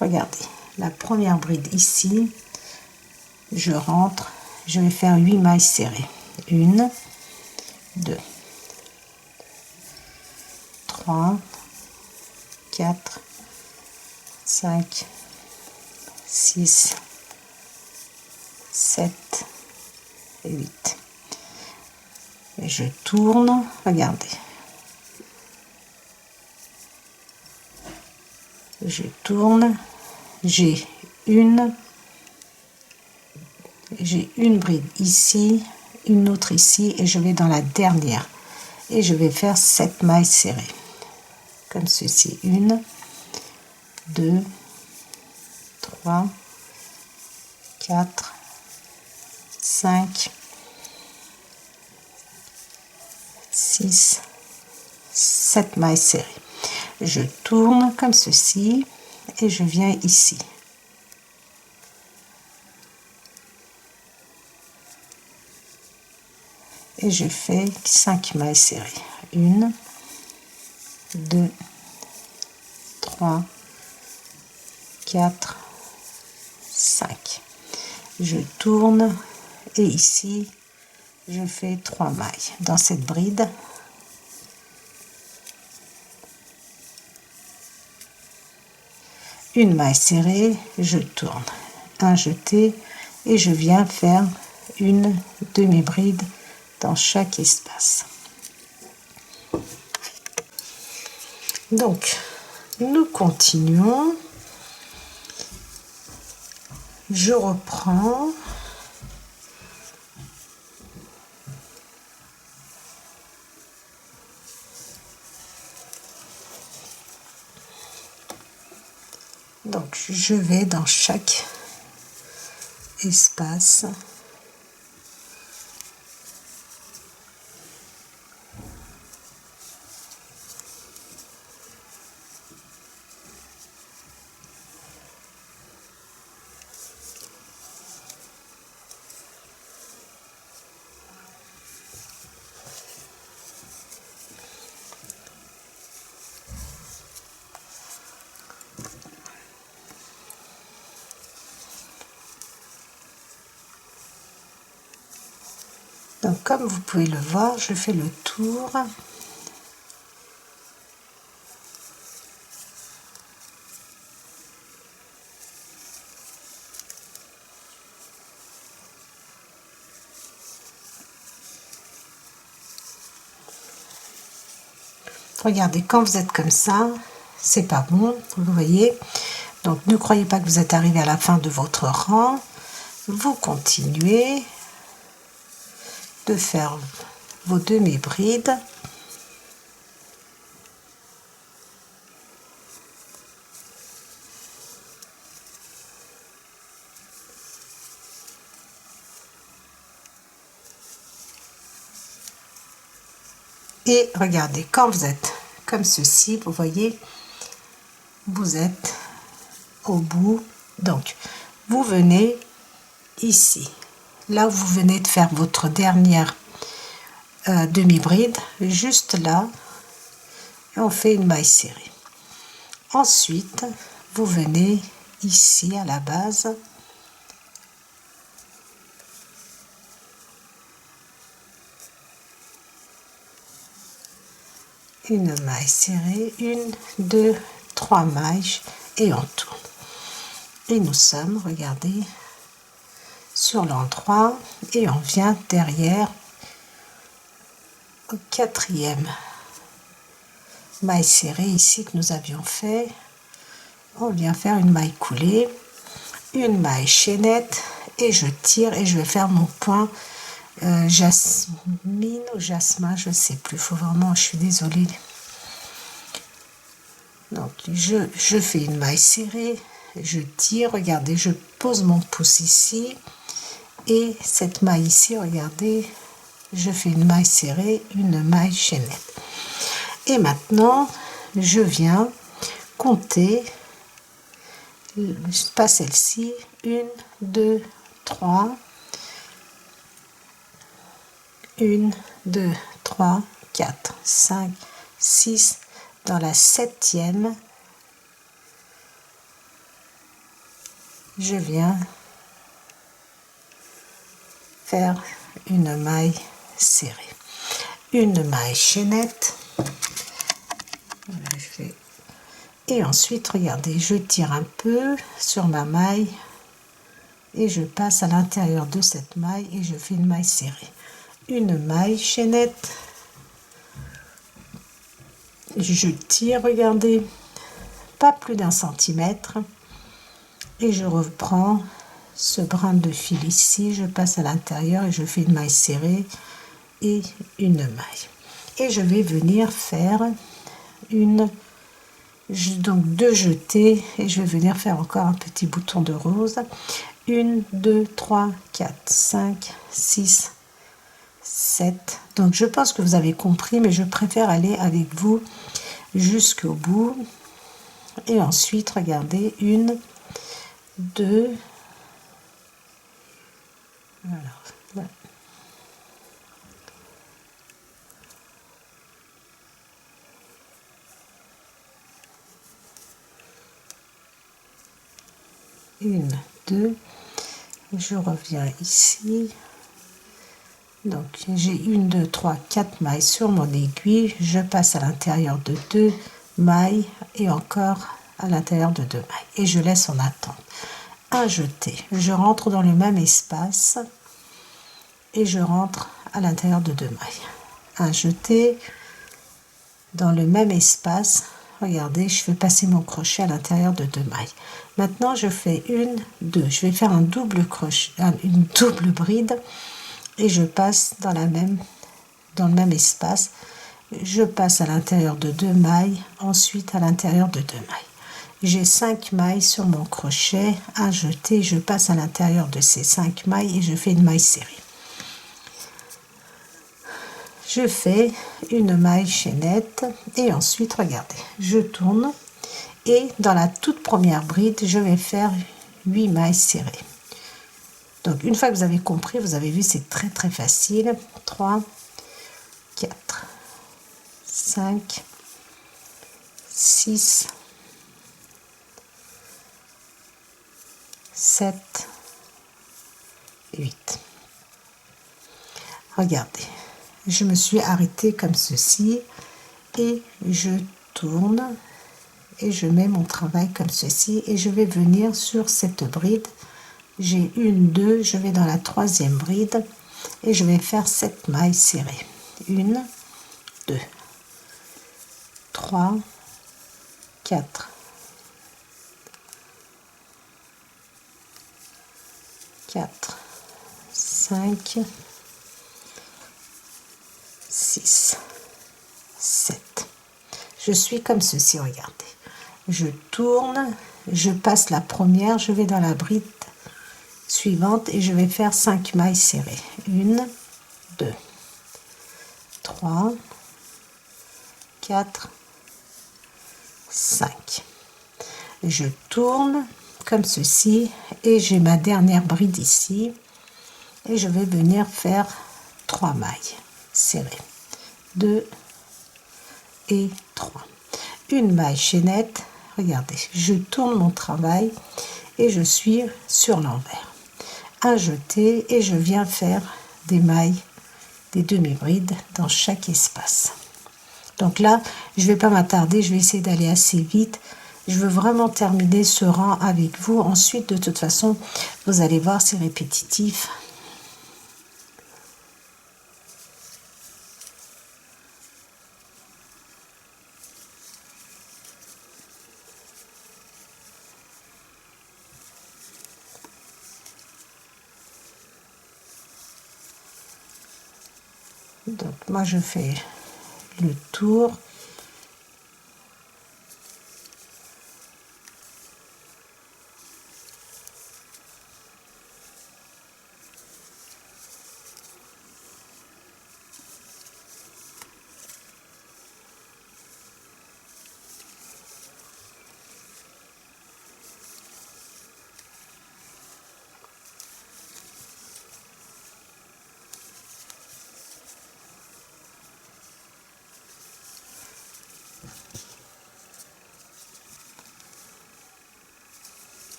Regardez. La première bride ici, je rentre, je vais faire 8 mailles serrées. 1, 2, 3, 4, 5, 6, 7 et 8. Et je tourne, regardez. Je tourne. J'ai une bride ici, une autre ici et je vais dans la dernière et je vais faire 7 mailles serrées comme ceci, 1, 2, 3, 4, 5, 6, 7 mailles serrées. Je tourne comme ceci et je viens ici. Et je fais 5 mailles serrées. 1, 2, 3, 4, 5. Je tourne et ici, je fais 3 mailles dans cette bride. Une maille serrée, je tourne, un jeté et je viens faire une demi-bride dans chaque espace. Donc, Nous continuons. Je reprends. Donc, je vais dans chaque espace. Donc, comme vous pouvez le voir, je fais le tour. Regardez, quand vous êtes comme ça, c'est pas bon, vous voyez. Donc, ne croyez pas que vous êtes arrivé à la fin de votre rang. Vous continuez de faire vos demi-brides. Et regardez, quand vous êtes comme ceci, vous voyez, vous êtes au bout. Donc, vous venez ici, là où vous venez de faire votre dernière demi-bride, juste là, et on fait une maille serrée. Ensuite, vous venez ici à la base. Une maille serrée, 1, 2, 3 mailles et on tourne. Et nous sommes, regardez, sur l'endroit et on vient derrière au 4e maille serrée ici que nous avions fait. On vient faire une maille coulée, une maille chaînette et je tire et je vais faire mon point jasmine ou jasmin, je sais plus, faut vraiment, je suis désolée. Donc je fais une maille serrée, je tire, regardez, je pose mon pouce ici et cette maille ici, regardez, je fais une maille serrée, une maille chaînette. Et maintenant je viens compter, pas celle-ci, 1, 2, 3, 1, 2, 3, 4, 5, 6, dans la 7e, je viens faire une maille serrée, une maille chaînette, voilà, je fais, et ensuite regardez, je tire un peu sur ma maille et je passe à l'intérieur de cette maille et je fais une maille serrée, une maille chaînette, je tire, regardez, pas plus d'1 centimètre et je reprends ce brin de fil ici, je passe à l'intérieur et je fais une maille serrée et une maille et je vais venir faire donc 2 jetés et je vais venir faire encore un petit bouton de rose, 1, 2, 3, 4, 5, 6, 7. Donc je pense que vous avez compris, mais je préfère aller avec vous jusqu'au bout. Et ensuite, regardez, 1, 2, voilà. 1, 2, je reviens ici. Donc j'ai 1, 2, 3, 4 mailles sur mon aiguille, je passe à l'intérieur de 2 mailles et encore à l'intérieur de 2 mailles et je laisse en attente. Un jeté, je rentre dans le même espace et je rentre à l'intérieur de 2 mailles. Un jeté dans le même espace, regardez, je fais passer mon crochet à l'intérieur de 2 mailles. Maintenant, je fais 1, 2. Je vais faire un double crochet, une double bride et je passe dans le même espace. Je passe à l'intérieur de 2 mailles, ensuite à l'intérieur de 2 mailles. J'ai 5 mailles sur mon crochet à jeter. Je passe à l'intérieur de ces 5 mailles et je fais une maille serrée. Je fais une maille chaînette et ensuite, regardez, je tourne et dans la toute première bride, je vais faire 8 mailles serrées. Donc, une fois que vous avez compris, vous avez vu, c'est très très facile. 3, 4, 5, 6, 7, 8. Regardez, je me suis arrêtée comme ceci et je tourne et je mets mon travail comme ceci et je vais venir sur cette bride. J'ai 1, 2, je vais dans la 3e bride et je vais faire 7 mailles serrées. 1, 2, 3, 4, 4, 5, 6, 7. Je suis comme ceci, regardez. Je tourne, je passe la première, je vais dans la bride suivante et je vais faire 5 mailles serrées. 1, 2, 3, 4, 5. Je tourne comme ceci et j'ai ma dernière bride ici et je vais venir faire 3 mailles serrées. 2 et 3. Une maille chaînette, regardez, je tourne mon travail et je suis sur l'envers. Un jeté et je viens faire des mailles, des demi-brides dans chaque espace. Donc là, je ne vais pas m'attarder, je vais essayer d'aller assez vite. Je veux vraiment terminer ce rang avec vous. Ensuite, de toute façon, vous allez voir, c'est répétitif. Donc moi je fais le tour.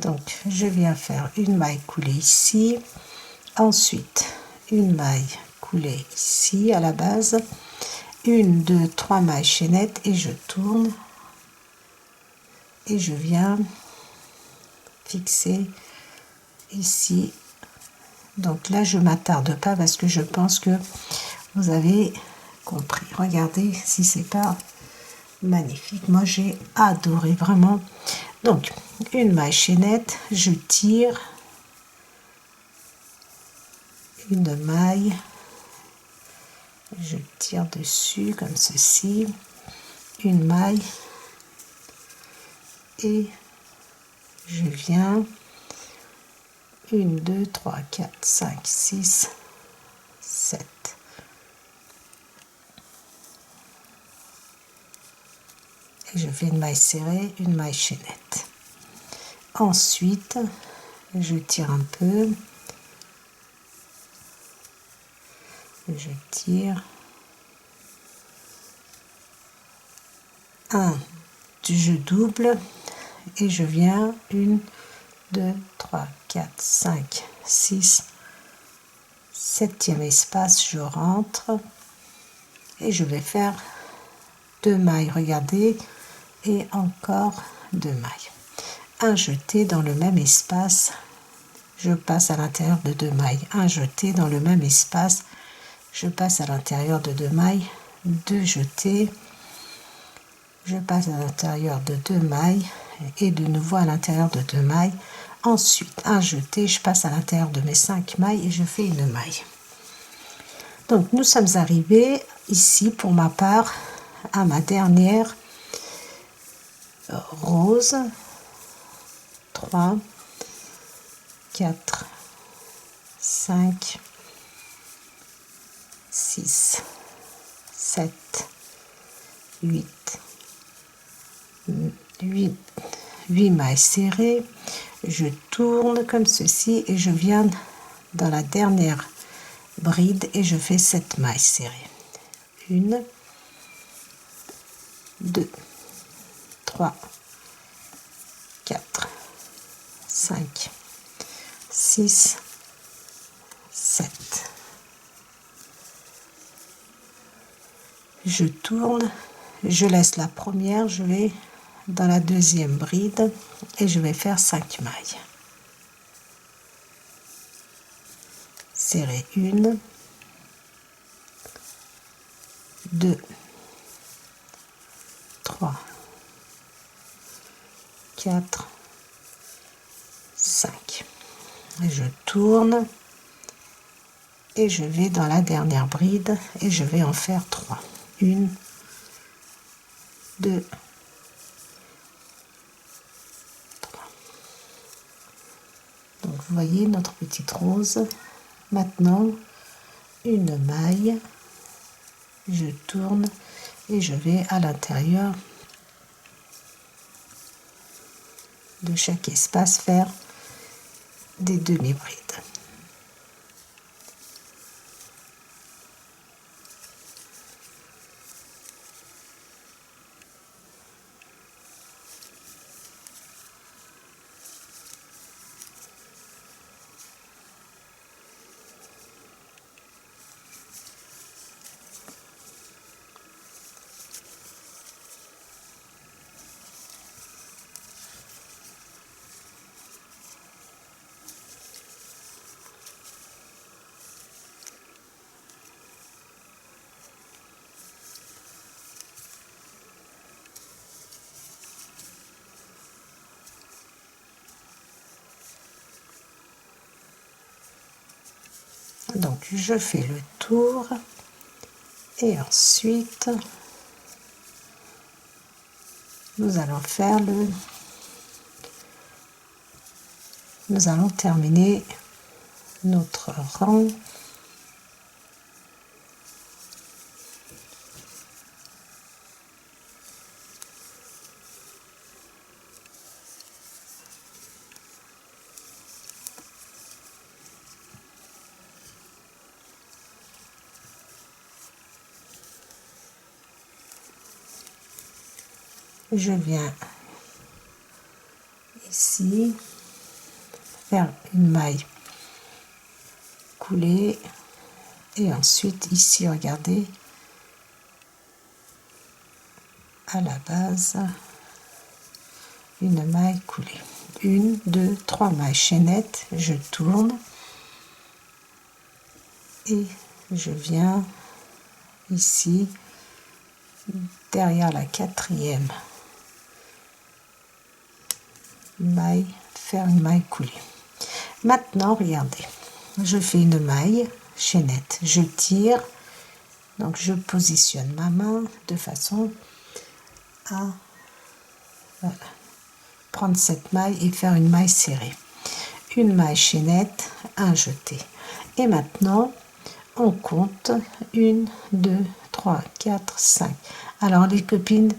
Donc je viens faire une maille coulée ici, ensuite une maille coulée ici à la base, 1, 2, 3 mailles chaînettes et je tourne et je viens fixer ici. Donc là je m'attarde pas parce que je pense que vous avez compris. Regardez si c'est pas magnifique, moi j'ai adoré vraiment. Donc une maille chaînette, je tire une maille, je tire dessus comme ceci, une maille et je viens 1, 2, 3, 4, 5, 6, 7. Et je fais une maille serrée, une maille chaînette. Ensuite, je tire un peu, je tire un, je double et je viens 1, 2, 3, 4, 5, 6, 7e espace, je rentre et je vais faire 2 mailles, regardez, et encore 2 mailles. Un jeté dans le même espace, je passe à l'intérieur de 2 mailles. Un jeté dans le même espace, je passe à l'intérieur de 2 mailles. 2 jetés, je passe à l'intérieur de 2 mailles et de nouveau à l'intérieur de 2 mailles. Ensuite, un jeté, je passe à l'intérieur de mes 5 mailles et je fais une maille. Donc, nous sommes arrivés ici, pour ma part, à ma dernière rose. 3, 4, 5, 6, 7, 8 mailles serrées. Je tourne comme ceci et je viens dans la dernière bride et je fais 7 mailles serrées. 1, 2, 3, 4, 5, 6, 7. Je tourne, je laisse la première, je vais dans la deuxième bride et je vais faire 5 mailles. Serrer 1, 2, 3, 4, 5. Et je tourne et je vais dans la dernière bride et je vais en faire 3. 1, 2, 3. Donc vous voyez notre petite rose. Maintenant, une maille, je tourne et je vais à l'intérieur de chaque espace faire des demi-brides. Donc je fais le tour et ensuite nous allons terminer notre rang. Je viens ici faire une maille coulée et ensuite ici, regardez, à la base, une maille coulée. 1, 2, 3 mailles chaînettes, je tourne et je viens ici derrière la 4e maille, faire une maille coulée. Maintenant, regardez, je fais une maille chaînette, je tire, donc je positionne ma main de façon à voilà, prendre cette maille et faire une maille serrée. Une maille chaînette, un jeté. Et maintenant, on compte 1, 2, 3, 4, 5. Alors les copines,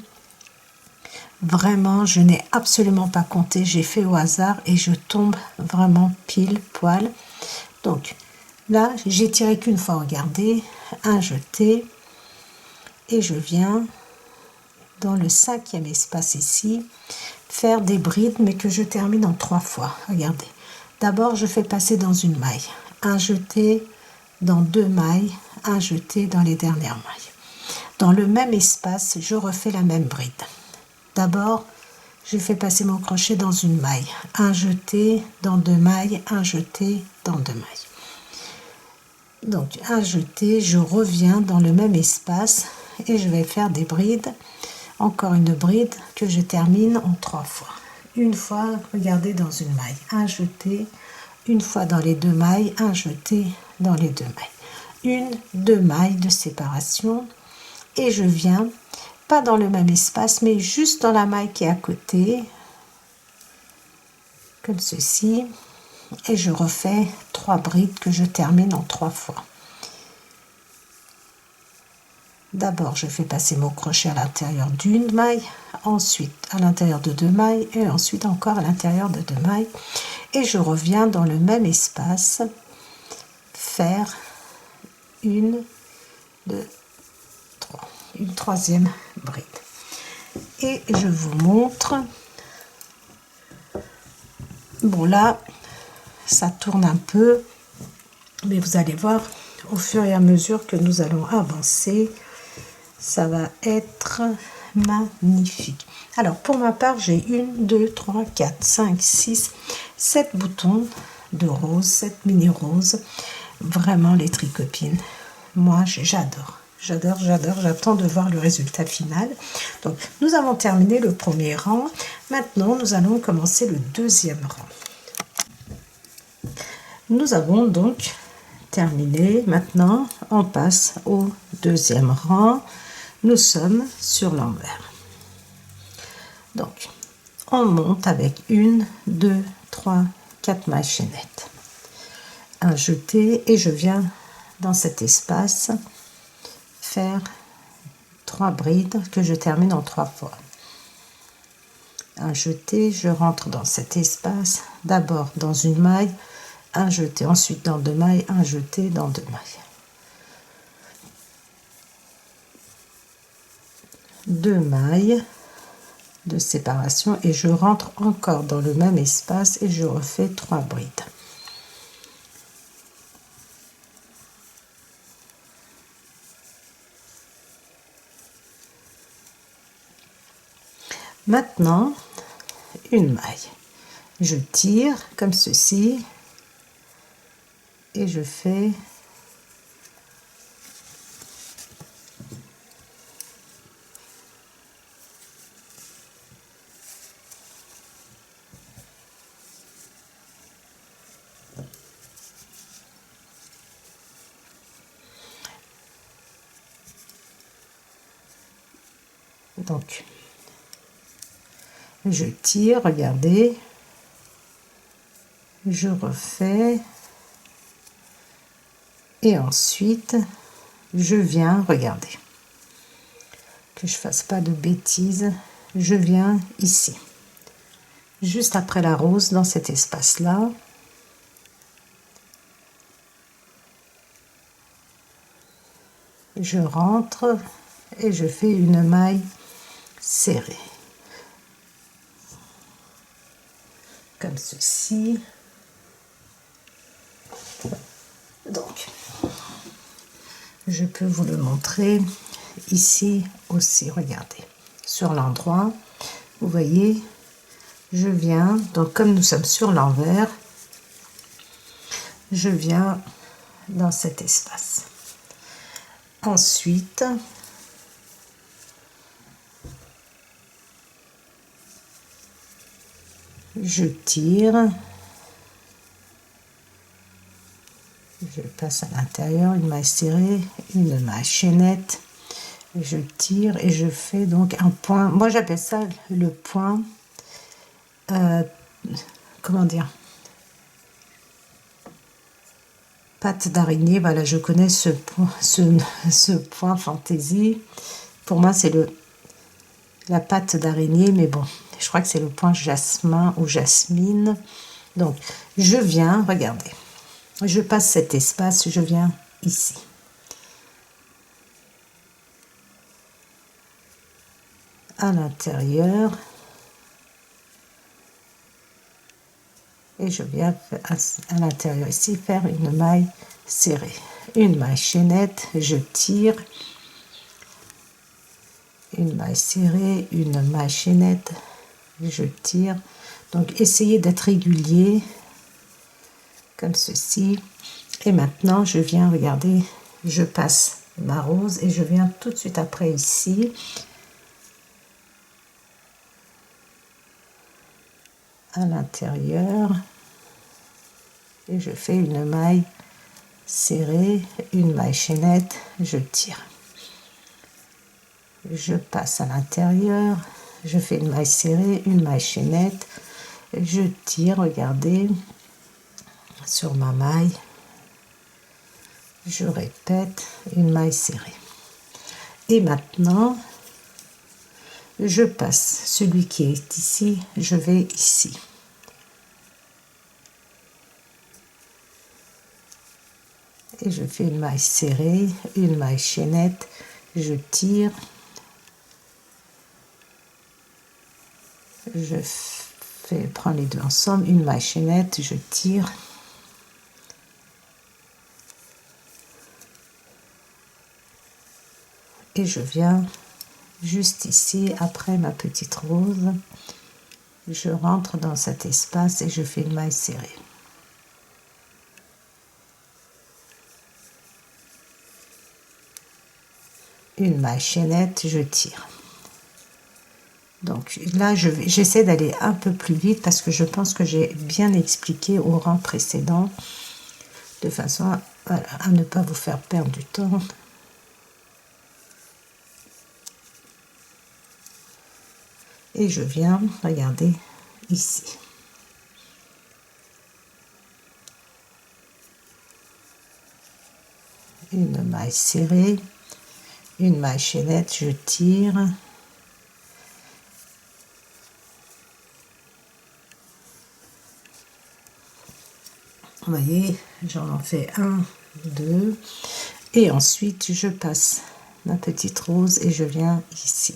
vraiment, je n'ai absolument pas compté, j'ai fait au hasard et je tombe vraiment pile poil. Donc là, j'ai tiré qu'une fois, regardez, un jeté et je viens dans le 5e espace ici, faire des brides mais que je termine en 3 fois. Regardez, d'abord je fais passer dans une maille, un jeté dans 2 mailles, un jeté dans les dernières mailles. Dans le même espace, je refais la même bride. D'abord, je fais passer mon crochet dans une maille, un jeté dans 2 mailles, un jeté dans 2 mailles. Donc un jeté, je reviens dans le même espace et je vais faire des brides, encore une bride que je termine en 3 fois. Une fois, regardez, dans une maille, un jeté, une fois dans les 2 mailles, un jeté dans les 2 mailles, 2 mailles de séparation et je viens pas dans le même espace mais juste dans la maille qui est à côté, comme ceci, et je refais 3 brides que je termine en 3 fois. D'abord, je fais passer mon crochet à l'intérieur d'une maille, ensuite à l'intérieur de 2 mailles et ensuite encore à l'intérieur de 2 mailles et je reviens dans le même espace faire 1, 2, 3, une 3e bride. Et je vous montre. Bon, là, ça tourne un peu, mais vous allez voir, au fur et à mesure que nous allons avancer, ça va être magnifique. Alors, pour ma part, j'ai 1, 2, 3, 4, 5, 6, 7 boutons de rose, 7 mini roses. Vraiment, les tricopines, moi, j'adore. J'attends de voir le résultat final. Donc, nous avons terminé le premier rang. Maintenant, nous allons commencer le deuxième rang. Nous avons donc terminé. Maintenant, on passe au deuxième rang. Nous sommes sur l'envers. Donc, on monte avec 1, 2, 3, 4 mailles chaînettes. Un jeté et je viens dans cet espace faire 3 brides que je termine en 3 fois. Un jeté, je rentre dans cet espace, d'abord dans une maille, un jeté, ensuite dans 2 mailles, un jeté dans 2 mailles. 2 mailles de séparation et je rentre encore dans le même espace et je refais 3 brides. Maintenant, une maille. Je tire comme ceci et je fais donc je tire, regardez, je refais et ensuite je viens, regardez, que je fasse pas de bêtises, je viens ici, juste après la rose, dans cet espace là, je rentre et je fais une maille serrée comme ceci. Donc je peux vous le montrer ici aussi, regardez, sur l'endroit, vous voyez, je viens, donc comme nous sommes sur l'envers, je viens dans cet espace. Ensuite, je tire, je passe à l'intérieur, une maille serrée, une maille chaînette, je tire et je fais donc un point, moi j'appelle ça le point, comment dire, patte d'araignée. Voilà, je connais ce point, ce point fantaisie, pour moi c'est la patte d'araignée, mais bon, je crois que c'est le point jasmin ou jasmine. Donc je viens, regardez, je passe cet espace, je viens ici. À l'intérieur et je viens à l'intérieur ici faire une maille serrée, une maille chaînette, je tire une maille serrée, une maille chaînette, je tire. Donc essayez d'être régulier comme ceci. Et maintenant je viens, regardez, je passe ma rose et je viens tout de suite après ici à l'intérieur et je fais une maille serrée, une maille chaînette, je tire. Je passe à l'intérieur, je fais une maille serrée, une maille chaînette, je tire, regardez, sur ma maille, je répète, une maille serrée. Et maintenant, je passe celui qui est ici, je vais ici. Et je fais une maille serrée, une maille chaînette, je tire, je prends les deux ensemble, une maille chaînette, je tire, et je viens juste ici après ma petite rose, je rentre dans cet espace et je fais une maille serrée. Une maille chaînette, je tire. Donc là, j'essaie d'aller un peu plus vite parce que je pense que j'ai bien expliqué au rang précédent de façon à ne pas vous faire perdre du temps. Et je viens, regardez, ici. Une maille serrée, une maille chaînette, je tire. Vous voyez, j'en fais un, deux, et ensuite je passe ma petite rose et je viens ici.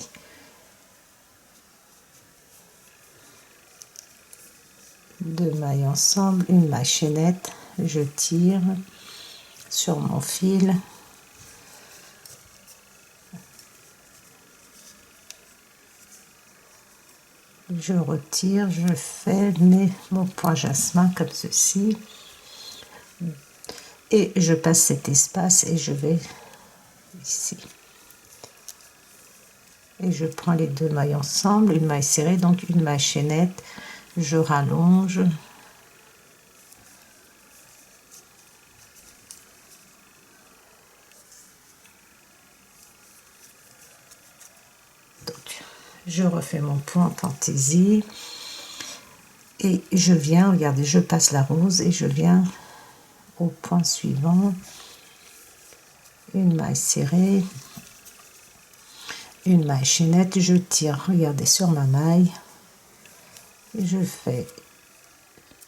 Deux mailles ensemble, une maille chaînette, je tire sur mon fil. Je retire, je fais mon point jasmin comme ceci. Et je passe cet espace et je vais ici. Et je prends les deux mailles ensemble, une maille serrée, donc une maille chaînette, je rallonge. Donc, je refais mon point fantaisie. Et je viens, regardez, je passe la rose et je viens au point suivant. Une maille serrée, une maille chaînette, je tire, regardez, sur ma maille. Et je fais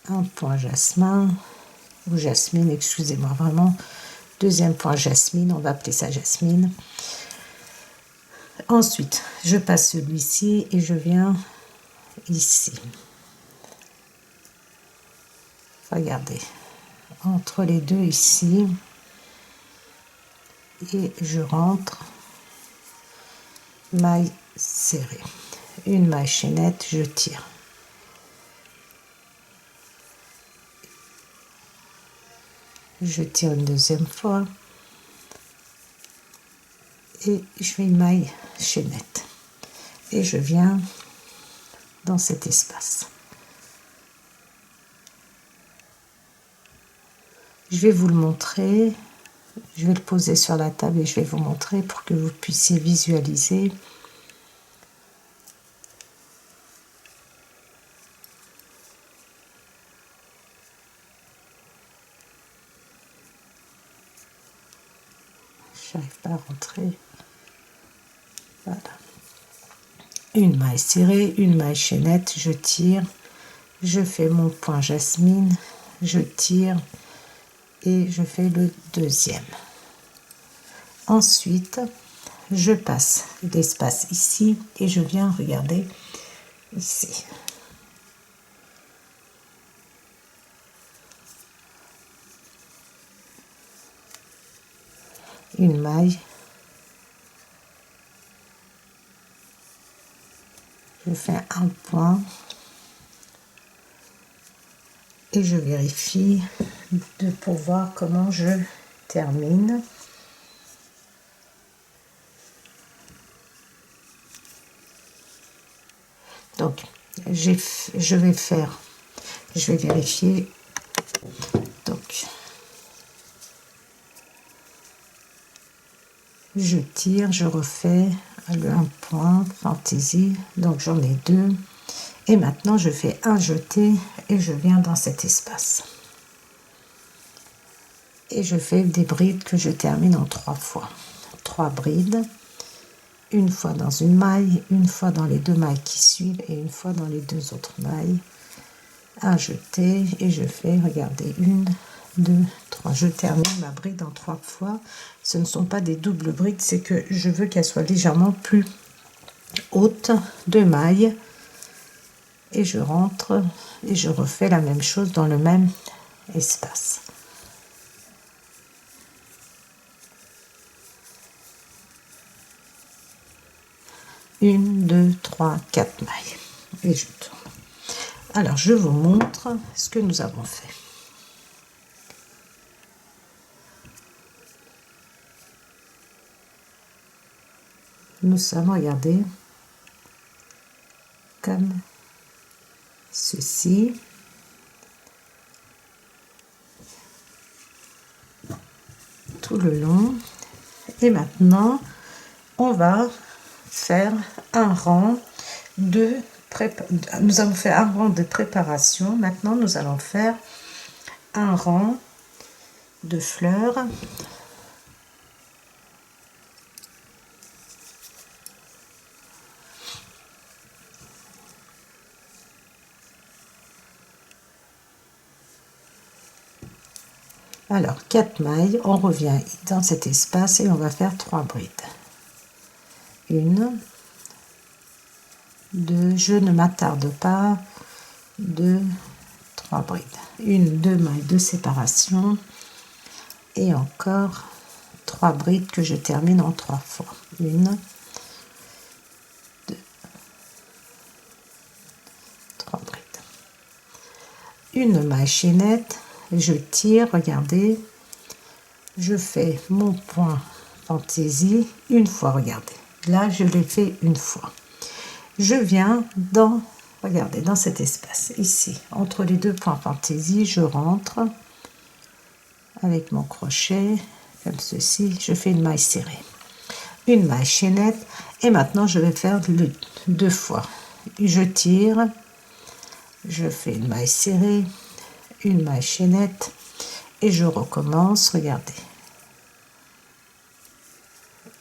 un point jasmin, ou jasmine, excusez-moi, vraiment, deuxième point jasmine, on va appeler ça jasmine. Ensuite, je passe celui-ci et je viens ici. Regardez, entre les deux ici, et je rentre, maille serrée, une maille chaînette, je tire. Je tire une deuxième fois et je fais une maille chaînette et je viens dans cet espace. Je vais vous le montrer, je vais le poser sur la table et je vais vous montrer pour que vous puissiez visualiser. J'arrive pas à rentrer. Voilà. Une maille serrée, une maille chaînette, je tire, je fais mon point jasmine, je tire et je fais le deuxième. Ensuite, je passe l'espace ici et je viens regarder ici. Une maille je fais un point et je vérifie pour voir comment je termine. Donc je vais vérifier. Donc je tire, je refais un point fantaisie, donc j'en ai 2 et maintenant je fais un jeté et je viens dans cet espace et je fais des brides que je termine en 3 fois. 3 brides, une fois dans une maille, une fois dans les 2 mailles qui suivent et une fois dans les 2 autres mailles. Un jeté et je fais, regardez, 1, 2, 3. Je termine ma bride en 3 fois. Ce ne sont pas des doubles brides, c'est que je veux qu'elle soit légèrement plus haute, 2 mailles et je rentre et je refais la même chose dans le même espace. Une, 2, 3, 4 mailles et je tourne. Alors je vous montre ce que nous avons fait. Nous sommes, regardez, comme ceci. Tout le long. Et maintenant, on va faire un rang de nous avons fait un rang de préparation. Maintenant, nous allons faire un rang de fleurs. Alors 4 mailles, on revient dans cet espace et on va faire 3 brides. 1, 2, je ne m'attarde pas, 2, 3 brides. 1, 2 mailles de séparation et encore 3 brides que je termine en 3 fois. 1, 2, 3 brides. Une maille chaînette, je tire, regardez, je fais mon point fantaisie une fois, regardez, là je l'ai fait une fois. Je viens dans, regardez, dans cet espace ici, entre les 2 points fantaisie, je rentre avec mon crochet comme ceci, je fais une maille serrée, une maille chaînette et maintenant je vais faire 2 fois. Je tire, je fais une maille serrée, une maille chaînette et je recommence, regardez,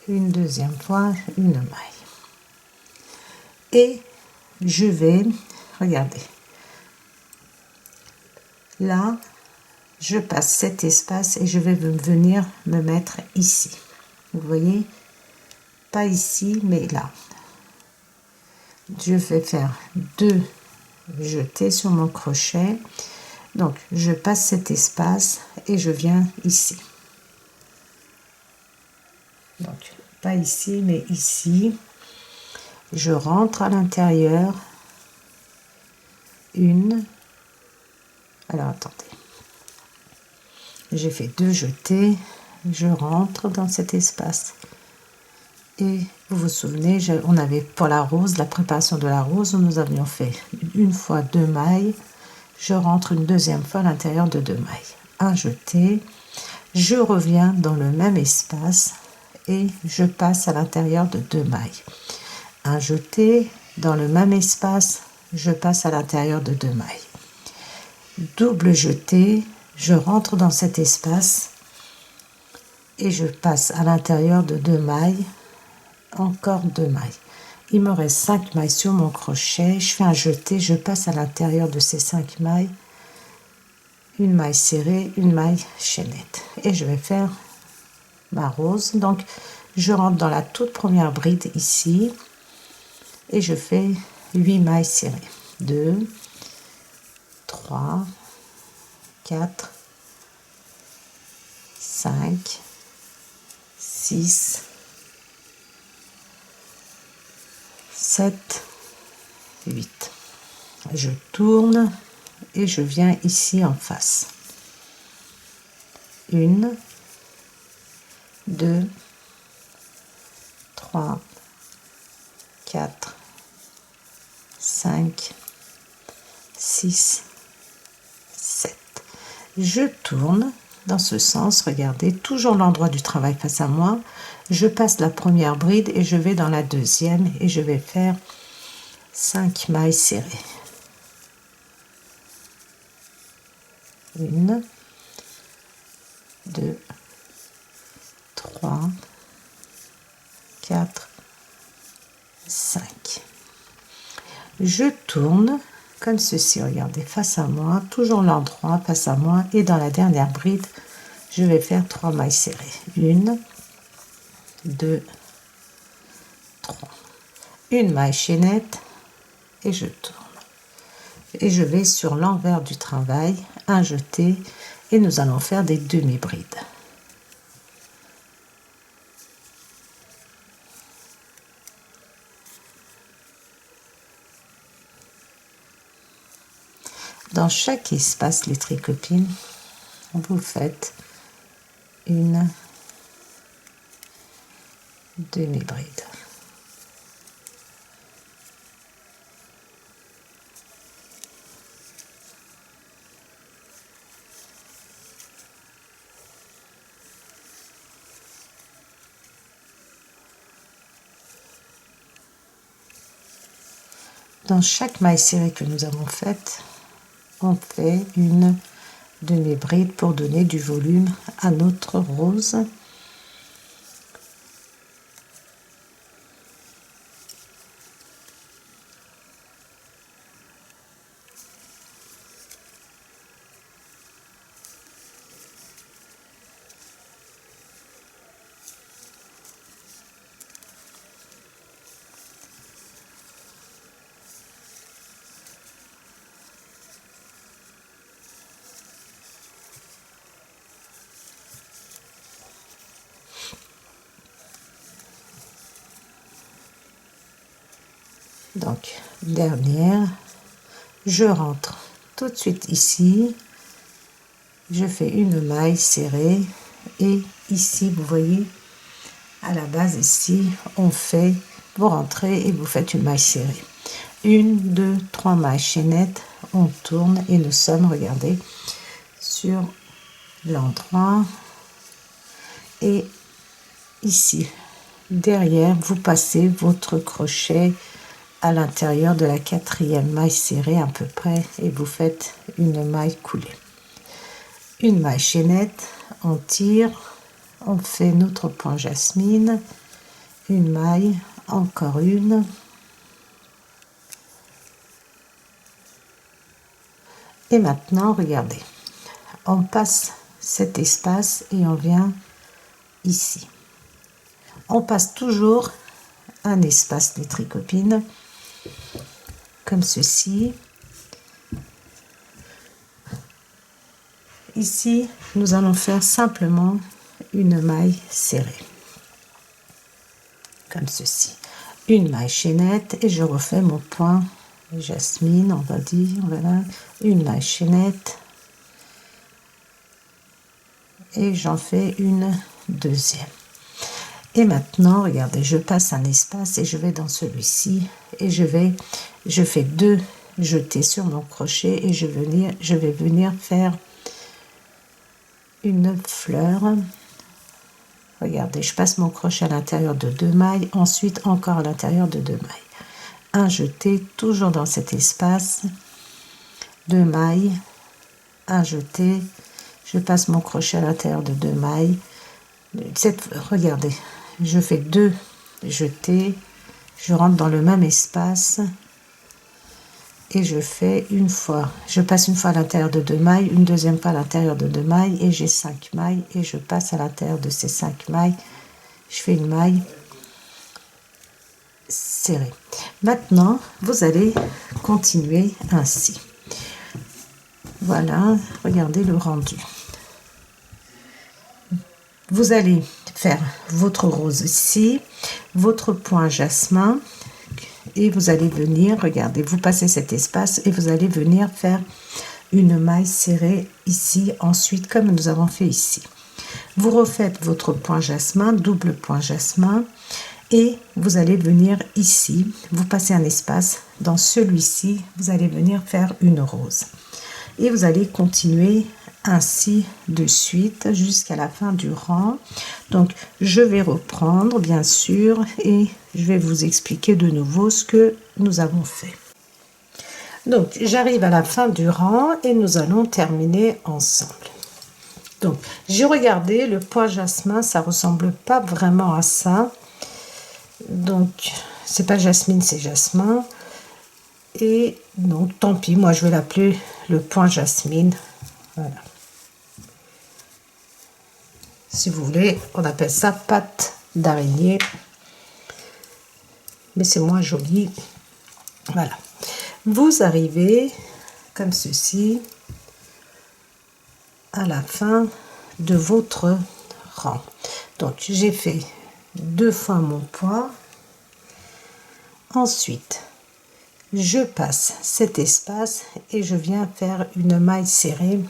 une deuxième fois, une maille et je vais, regardez, là je passe cet espace et je vais venir me mettre ici, vous voyez, pas ici mais là. Je vais faire 2 jetés sur mon crochet, donc je passe cet espace et je viens ici, donc pas ici mais ici, je rentre à l'intérieur, alors attendez, j'ai fait 2 jetés, je rentre dans cet espace et vous vous souvenez, on avait pour la rose, la préparation de la rose, nous avions fait une fois 2 mailles, je rentre une deuxième fois à l'intérieur de 2 mailles, un jeté, je reviens dans le même espace et je passe à l'intérieur de 2 mailles, un jeté, dans le même espace, je passe à l'intérieur de 2 mailles, double jeté, je rentre dans cet espace et je passe à l'intérieur de 2 mailles, encore 2 mailles. Il me reste 5 mailles sur mon crochet, je fais un jeté, je passe à l'intérieur de ces 5 mailles, une maille serrée, une maille chaînette et je vais faire ma rose. Donc je rentre dans la toute première bride ici et je fais 8 mailles serrées, 2, 3, 4, 5, 6, 7, 8. Je tourne et je viens ici en face. 1, 2, 3, 4, 5, 6, 7. Je tourne dans ce sens, regardez, toujours l'endroit du travail face à moi. Je passe la première bride et je vais dans la deuxième et je vais faire 5 mailles serrées. 1, 2, 3, 4, 5. Je tourne comme ceci, regardez, face à moi, toujours l'endroit face à moi, et dans la dernière bride, je vais faire 3 mailles serrées. 1, 2, 3. Une maille chaînette et je tourne. Et je vais sur l'envers du travail, un jeté, et nous allons faire des demi-brides. Dans chaque espace, les tricopines, vous faites une demi-bride. Dans chaque maille serrée que nous avons faite, on fait une demi-bride pour donner du volume à notre rose. Donc, dernière, je rentre tout de suite ici, je fais une maille serrée et ici, vous voyez, à la base ici, on fait, vous rentrez et vous faites une maille serrée. 1, 2, 3 mailles chaînettes, on tourne et nous sommes, regardez, sur l'endroit et ici, derrière, vous passez votre crochet à l'intérieur de la 4e maille serrée à peu près et vous faites une maille coulée. Une maille chaînette, on tire, on fait notre point jasmine, une maille, encore une, et maintenant regardez, on passe cet espace et on vient ici. On passe toujours un espace des tricopines comme ceci. Ici, nous allons faire simplement une maille serrée comme ceci, une maille chaînette et je refais mon point jasmine, on va dire, voilà, une maille chaînette et j'en fais une deuxième. Et maintenant, regardez, je passe un espace et je vais dans celui-ci et je fais 2 jetés sur mon crochet et je vais venir faire une fleur. Regardez, je passe mon crochet à l'intérieur de 2 mailles, ensuite encore à l'intérieur de 2 mailles. Un jeté, toujours dans cet espace, 2 mailles, un jeté, je passe mon crochet à l'intérieur de 2 mailles. Regardez, je fais 2 jetés, je rentre dans le même espace et je fais une fois, je passe une fois à l'intérieur de 2 mailles, une deuxième fois à l'intérieur de 2 mailles et j'ai 5 mailles et je passe à l'intérieur de ces 5 mailles, je fais une maille serrée. Maintenant, vous allez continuer ainsi. Voilà, regardez le rendu. Vous allez faire votre rose ici, votre point jasmin et vous allez venir, regardez, vous passez cet espace et vous allez venir faire une maille serrée ici, ensuite comme nous avons fait ici. Vous refaites votre point jasmin, double point jasmin, et vous allez venir ici, vous passez un espace, dans celui-ci, vous allez venir faire une rose. Et vous allez continuer ainsi de suite jusqu'à la fin du rang. Donc je vais reprendre bien sûr et je vais vous expliquer de nouveau ce que nous avons fait. Donc j'arrive à la fin du rang et nous allons terminer ensemble. Donc j'ai regardé le point jasmin, ça ressemble pas vraiment à ça, donc c'est pas jasmine, c'est jasmin, et donc tant pis, moi je vais l'appeler le point jasmine. Voilà, si vous voulez on appelle ça patte d'araignée, mais c'est moins joli. Voilà, vous arrivez comme ceci à la fin de votre rang. Donc j'ai fait 2 fois mon point, ensuite je passe cet espace et je viens faire une maille serrée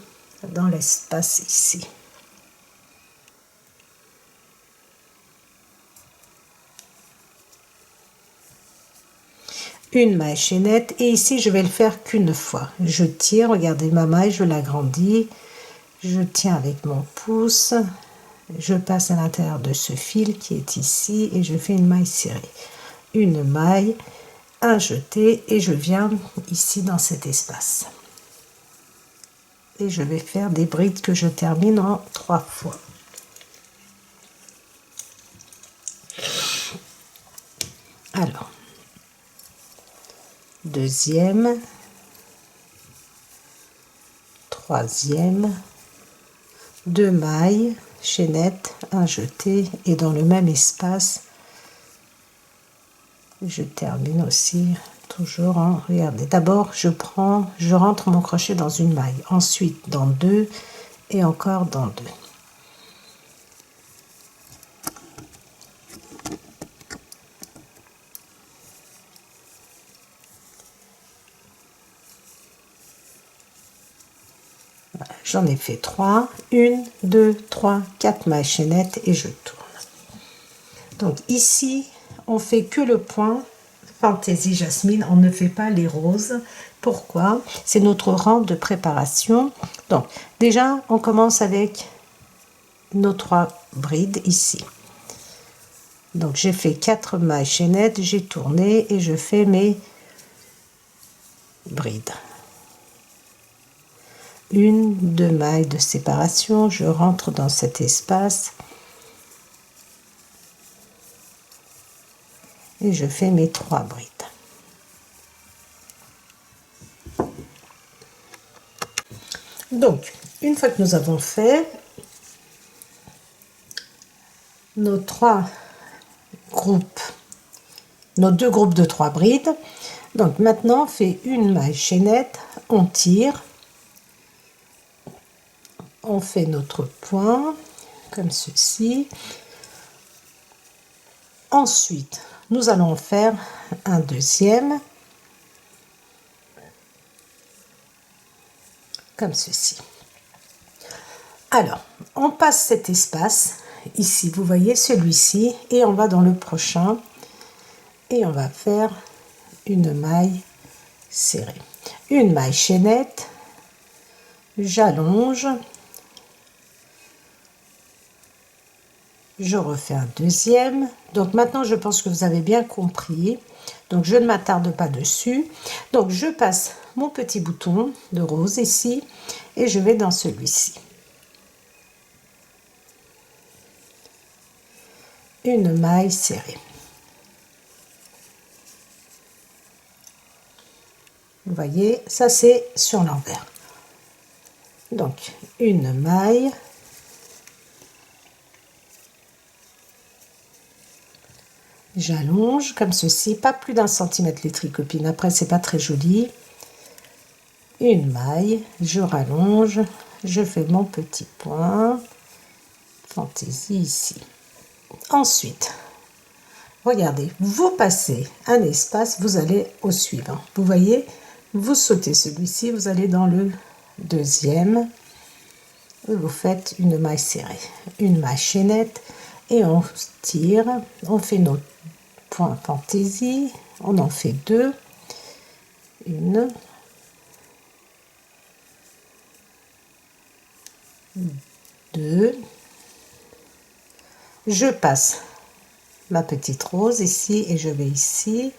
dans l'espace ici. Une maille chaînette, et ici je vais le faire qu'une fois. Je tire, regardez ma maille, je l'agrandis, je tiens avec mon pouce, je passe à l'intérieur de ce fil qui est ici et je fais une maille serrée. Une maille, un jeté, et je viens ici dans cet espace. Et je vais faire des brides que je termine en 3 fois. Alors, deuxième, troisième, 2 mailles, chaînette, un jeté, et dans le même espace, je termine aussi toujours en, regardez, d'abord je rentre mon crochet dans une maille, ensuite dans 2 et encore dans 2. Voilà, j'en ai fait 3, 1, 2, 3, 4 mailles chaînettes et je tourne. Donc ici on fait que le point fantaisie jasmine, on ne fait pas les roses. Pourquoi? C'est notre rang de préparation. Donc déjà on commence avec nos 3 brides ici. Donc j'ai fait 4 mailles chaînettes, j'ai tourné et je fais mes brides. 1, 2 mailles de séparation, je rentre dans cet espace et je fais mes 3 brides. Donc une fois que nous avons fait nos 3 groupes, nos 2 groupes de 3 brides, donc maintenant on fait une maille chaînette, on tire, on fait notre point comme ceci. Ensuite nous allons faire un deuxième comme ceci. Alors on passe cet espace ici, vous voyez celui-ci, et on va dans le prochain et on va faire une maille serrée, une maille chaînette, j'allonge, je refais un deuxième. Donc maintenant je pense que vous avez bien compris, donc je ne m'attarde pas dessus. Donc je passe mon petit bouton de rose ici et je vais dans celui-ci, une maille serrée. Vous voyez, ça c'est sur l'envers. Donc une maille, j'allonge comme ceci, pas plus d'1 centimètre les tricopines, après c'est pas très joli. Une maille, je rallonge, je fais mon petit point fantaisie ici. Ensuite regardez, vous passez un espace, vous allez au suivant. Vous voyez, vous sautez celui-ci, vous allez dans le deuxième, et vous faites une maille serrée, une maille chaînette, et on tire, on fait notre point fantaisie, on en fait deux, une, deux, je passe ma petite rose ici et je vais ici.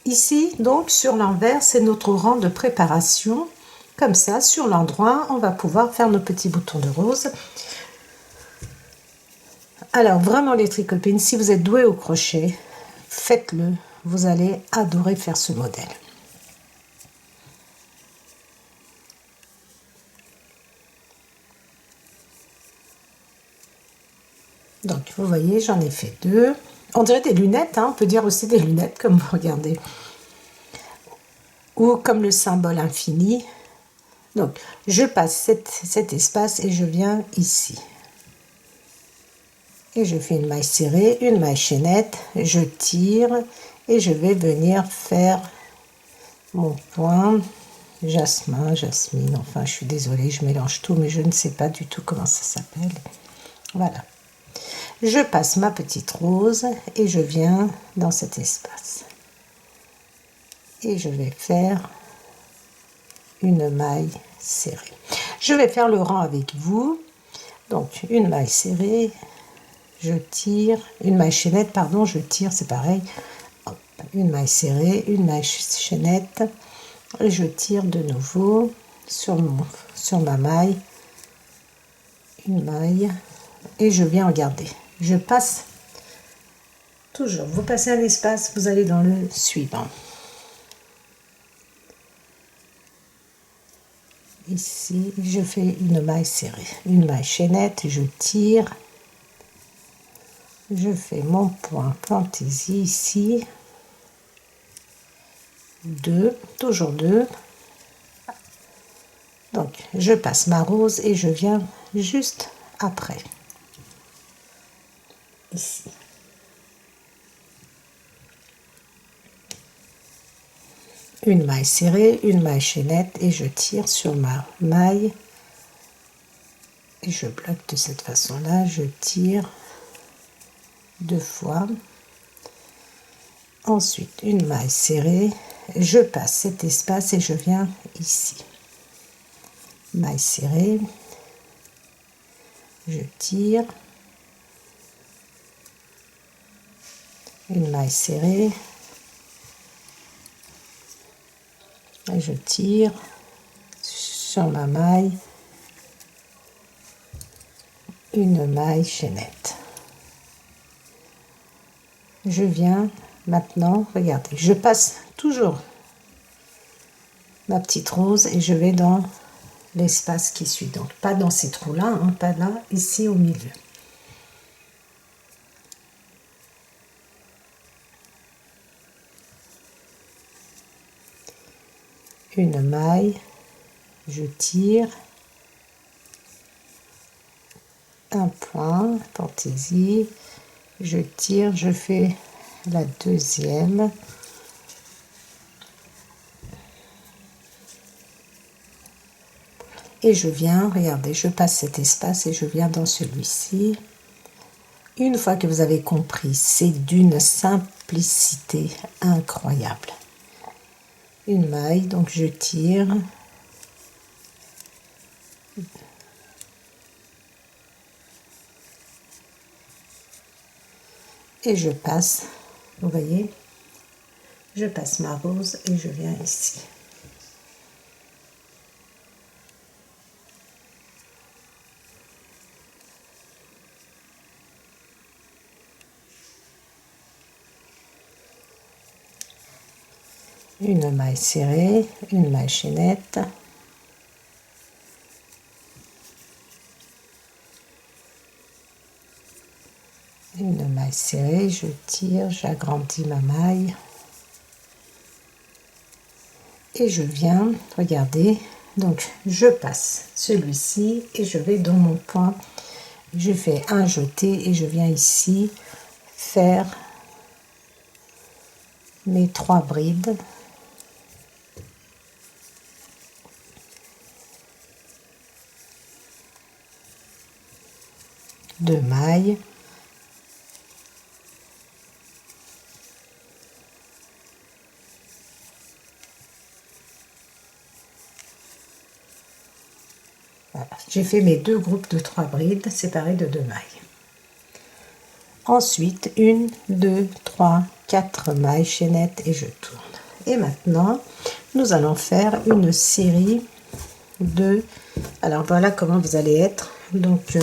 Ici, donc, sur l'envers, c'est notre rang de préparation. Comme ça, sur l'endroit, on va pouvoir faire nos petits boutons de rose. Alors, vraiment, les tricopines, si vous êtes doués au crochet, faites-le. Vous allez adorer faire ce modèle. Donc, vous voyez, j'en ai fait deux. On dirait des lunettes, hein, on peut dire aussi des lunettes, comme vous regardez. Ou comme le symbole infini. Donc, je passe cet espace et je viens ici. Et je fais une maille serrée, une maille chaînette, je tire et je vais venir faire mon point jasmin, jasmine, enfin je suis désolée, je mélange tout, mais je ne sais pas du tout comment ça s'appelle. Voilà. Je passe ma petite rose et je viens dans cet espace. Et je vais faire une maille serrée. Je vais faire le rang avec vous. Donc une maille serrée, je tire, une maille chaînette, pardon, je tire, c'est pareil. Hop, une maille serrée, une maille chaînette, et je tire de nouveau sur ma maille, une maille, et je viens regarder. Je passe toujours, vous passez un espace, vous allez dans le suivant. Ici, je fais une maille serrée, une maille chaînette, je tire, je fais mon point fantaisie ici, deux, toujours deux. Donc, je passe ma rose et je viens juste après, ici. Une maille serrée, une maille chaînette et je tire sur ma maille et je bloque de cette façon-là, je tire deux fois. Ensuite, une maille serrée, je passe cet espace et je viens ici. Maille serrée, je tire, une maille serrée, et je tire sur ma maille, une maille chaînette. Je viens maintenant, regardez, je passe toujours ma petite rose et je vais dans l'espace qui suit, donc pas dans ces trous là, hein, pas là, ici au milieu. Une maille, je tire, un point fantaisie, je tire, je fais la deuxième, et je viens, regardez, je passe cet espace et je viens dans celui-ci. Une fois que vous avez compris, c'est d'une simplicité incroyable. Une maille, donc je tire, et je passe, vous voyez, je passe ma rose et je viens ici. Une maille serrée, une maille chaînette, une maille serrée, je tire, j'agrandis ma maille et je viens, regardez, donc je passe celui-ci et je vais dans mon point je fais un jeté et je viens ici faire mes 3 brides de mailles. Voilà. J'ai fait mes 2 groupes de 3 brides séparés de 2 mailles. Ensuite, 1, 2, 3, 4 mailles chaînettes et je tourne. Et maintenant, nous allons faire une série de... Alors voilà comment vous allez être. Donc,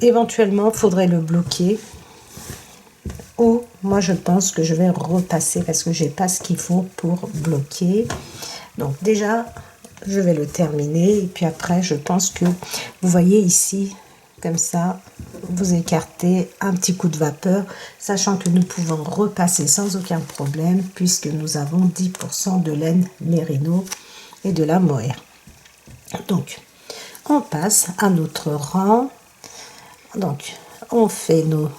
éventuellement, il faudrait le bloquer. Ou moi, je pense que je vais repasser parce que j'ai pas ce qu'il faut pour bloquer. Donc déjà, je vais le terminer. Et puis après, je pense que vous voyez ici, comme ça, vous écartez un petit coup de vapeur, sachant que nous pouvons repasser sans aucun problème puisque nous avons 10% de laine mérino et de la mohair. Donc, on passe à notre rang. Donc, on fait nos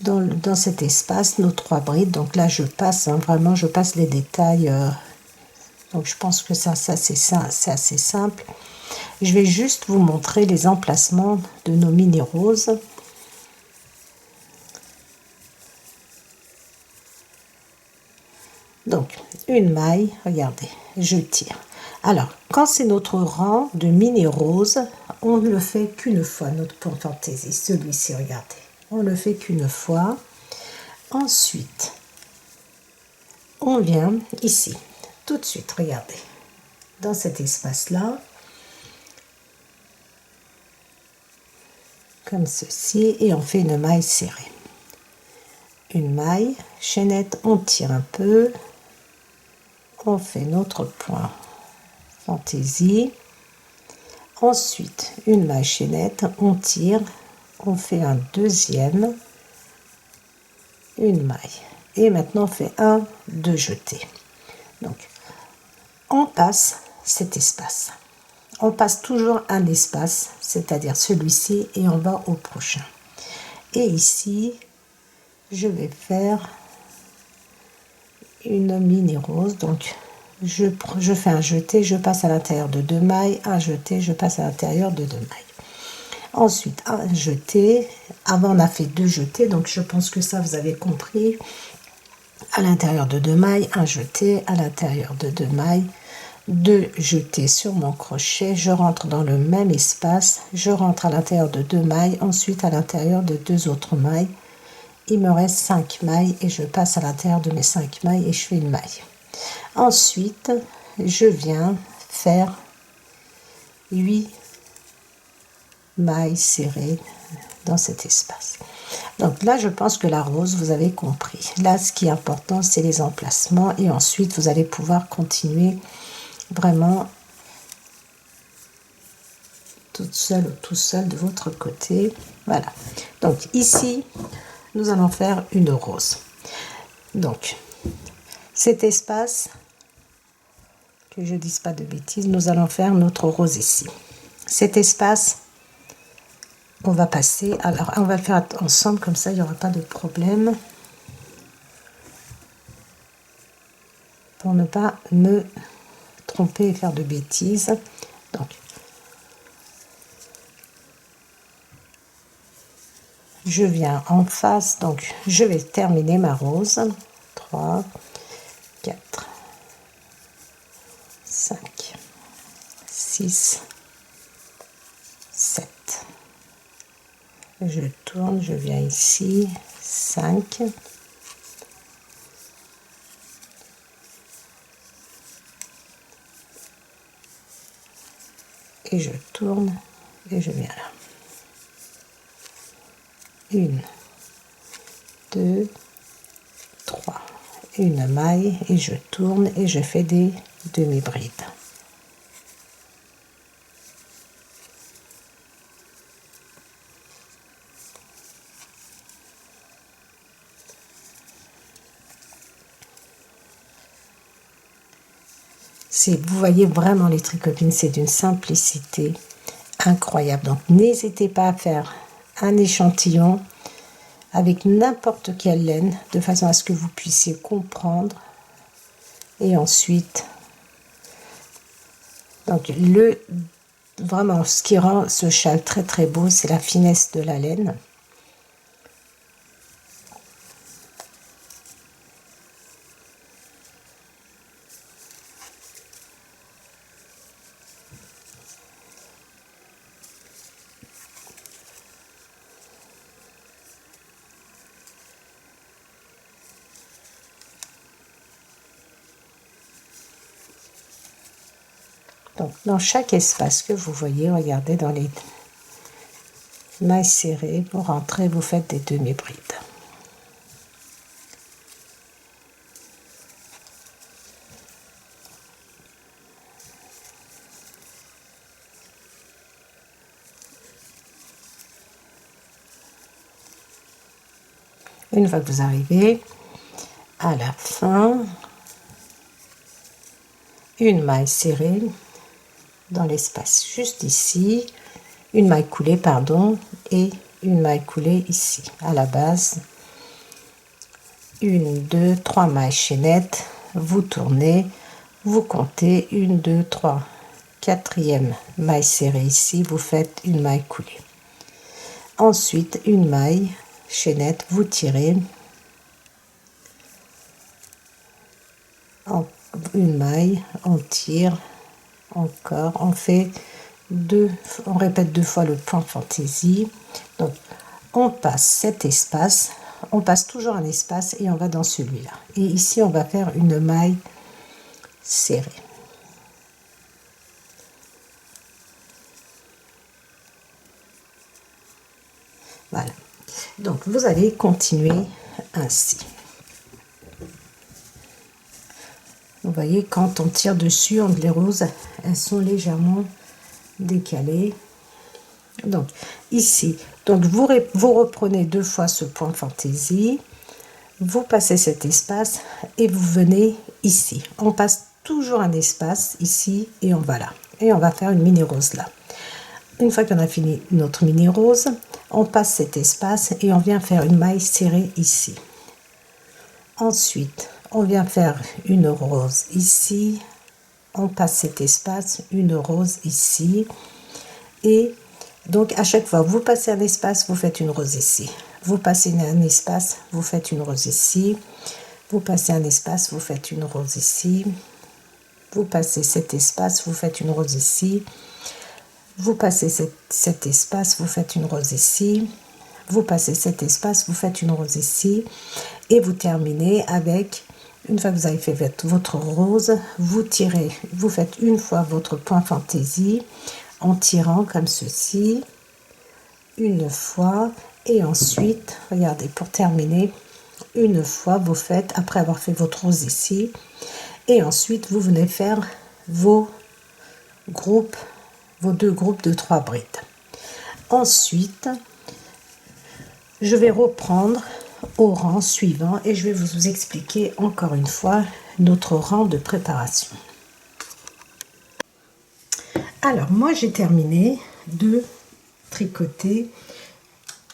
dans cet espace nos 3 brides. Donc là, je passe vraiment, je passe les détails. Donc, je pense que ça c'est assez simple. Je vais juste vous montrer les emplacements de nos mini roses. Donc, une maille, regardez, je tire. Alors, quand c'est notre rang de mini roses, on ne le fait qu'une fois, notre pour fantaisie. Celui-ci, regardez, on le fait qu'une fois. Ensuite, on vient ici, tout de suite, regardez, dans cet espace-là, comme ceci, et on fait une maille serrée. Une maille, chaînette, on tire un peu, on fait notre point fantaisie. Ensuite, une maille chaînette, on tire, on fait un deuxième, une maille. Et maintenant, on fait un, deux jetés. Donc, on passe cet espace. On passe toujours un espace, c'est-à-dire celui-ci, et on va au prochain. Et ici, je vais faire une mini rose. Donc, je fais un jeté, je passe à l'intérieur de 2 mailles, un jeté, je passe à l'intérieur de 2 mailles. Ensuite, un jeté. Avant, on a fait 2 jetés, donc je pense que ça, vous avez compris. À l'intérieur de 2 mailles, un jeté, à l'intérieur de 2 mailles, 2 jetés sur mon crochet. Je rentre dans le même espace, je rentre à l'intérieur de 2 mailles, ensuite à l'intérieur de 2 autres mailles. Il me reste 5 mailles et je passe à l'intérieur de mes 5 mailles et je fais une maille. Ensuite, je viens faire 8 mailles serrées dans cet espace. Donc là, je pense que la rose, vous avez compris. Là, ce qui est important, c'est les emplacements et ensuite, vous allez pouvoir continuer vraiment toute seule ou tout seul de votre côté. Voilà. Donc ici, nous allons faire une rose. Donc, cet espace, que je ne dise pas de bêtises, nous allons faire notre rose ici. Cet espace, on va passer, alors on va le faire ensemble, comme ça il n'y aura pas de problème. Pour ne pas me tromper et faire de bêtises. Donc, je viens en face, donc je vais terminer ma rose. 3, 4, 5, 6, 7. Je tourne, je viens ici, 5. Et je tourne et je viens là. 1, 2, 3. Une maille et je tourne et je fais des demi-brides. Vous voyez vraiment les tricopines, c'est d'une simplicité incroyable. Donc n'hésitez pas à faire un échantillon avec n'importe quelle laine, de façon à ce que vous puissiez comprendre. Et ensuite, donc vraiment ce qui rend ce châle très très beau, c'est la finesse de la laine. Donc, dans chaque espace que vous voyez, regardez dans les mailles serrées, vous rentrez, vous faites des demi-brides. Une fois que vous arrivez à la fin, une maille serrée dans l'espace juste ici, une maille coulée pardon, et une maille coulée ici à la base, 1 2 3 mailles chaînettes, vous tournez, vous comptez 1 2 3, quatrième maille serrée ici, vous faites une maille coulée, ensuite une maille chaînette, vous tirez une maille, on tire encore, on fait on répète 2 fois le point fantaisie. Donc on passe cet espace, on passe toujours un espace et on va dans celui-là, et ici on va faire une maille serrée. Voilà, donc vous allez continuer ainsi. Vous voyez, quand on tire dessus, les roses, elles sont légèrement décalées. Donc ici, donc vous reprenez 2 fois ce point fantaisie, vous passez cet espace et vous venez ici. On passe toujours un espace ici et on va là. Et on va faire une mini rose là. Une fois qu'on a fini notre mini rose, on passe cet espace et on vient faire une maille serrée ici. Ensuite, on vient faire une rose ici, on passe cet espace, une rose ici, et donc à chaque fois vous passez un espace, vous faites une rose ici, vous passez un espace, vous faites une rose ici, vous passez un espace, vous faites une rose ici, vous passez cet espace, vous faites une rose ici, vous passez cet espace, vous faites une rose ici, vous passez cet espace, vous faites une rose ici, et vous terminez avec, une fois que vous avez fait votre rose, vous tirez, vous faites une fois votre point fantaisie en tirant comme ceci, une fois, et ensuite, regardez, pour terminer, une fois vous faites, après avoir fait votre rose ici, et ensuite vous venez faire vos 2 groupes de 3 brides. Ensuite, je vais reprendre au rang suivant et je vais vous expliquer encore une fois notre rang de préparation. Alors moi j'ai terminé de tricoter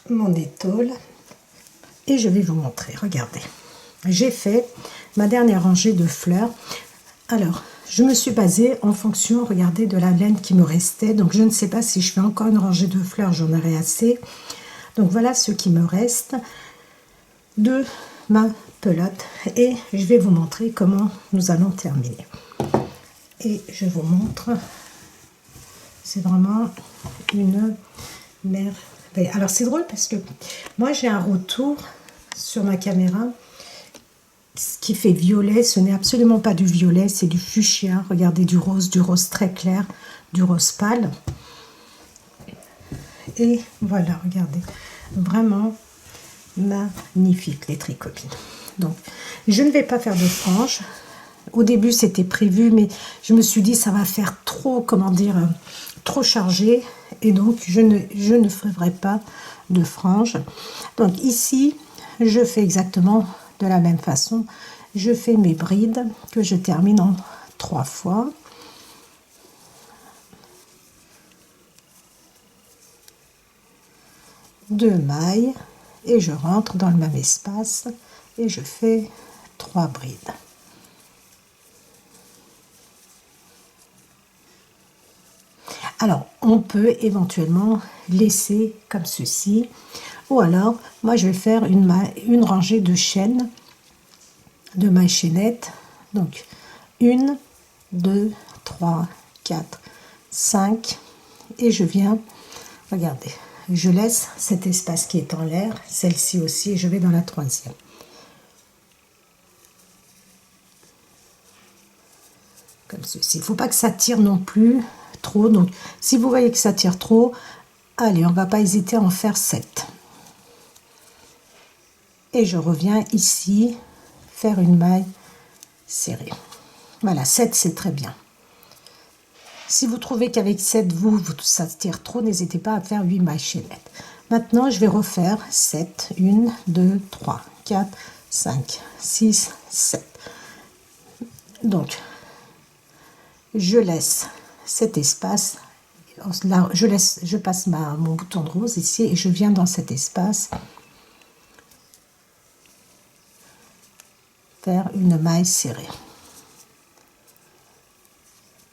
mon étole et je vais vous montrer. Regardez, j'ai fait ma dernière rangée de fleurs. Alors je me suis basée en fonction, regardez, de la laine qui me restait. Donc je ne sais pas si je fais encore une rangée de fleurs, j'en aurai assez. Donc voilà ce qui me reste de ma pelote et je vais vous montrer comment nous allons terminer. Et je vous montre, c'est vraiment une merveille. Alors c'est drôle parce que moi j'ai un retour sur ma caméra qui fait violet. Ce n'est absolument pas du violet, c'est du fuchsia. Regardez, du rose très clair, du rose pâle. Et voilà, regardez, vraiment magnifique les tricopines. Donc je ne vais pas faire de franges. Au début c'était prévu, mais je me suis dit ça va faire trop, comment dire, trop chargé, et donc je ne ferai pas de franges. Donc ici je fais exactement de la même façon, je fais mes brides que je termine en 3 fois. Deux mailles et je rentre dans le même espace et je fais 3 brides. Alors, on peut éventuellement laisser comme ceci, ou alors, moi je vais faire une rangée de chaînes, de mailles chaînettes. Donc, 1, 2, 3, 4, 5, et je viens, regardez, je laisse cet espace qui est en l'air, celle-ci aussi, et je vais dans la troisième. Comme ceci. Il ne faut pas que ça tire non plus trop. Donc, si vous voyez que ça tire trop, allez, on ne va pas hésiter à en faire 7. Et je reviens ici, faire une maille serrée. Voilà, 7, c'est très bien. Si vous trouvez qu'avec 7, ça tire trop, n'hésitez pas à faire 8 mailles chaînettes. Maintenant, je vais refaire 7. 1, 2, 3, 4, 5, 6, 7. Donc, je laisse cet espace, là, je passe mon bouton de rose ici et je viens dans cet espace faire une maille serrée.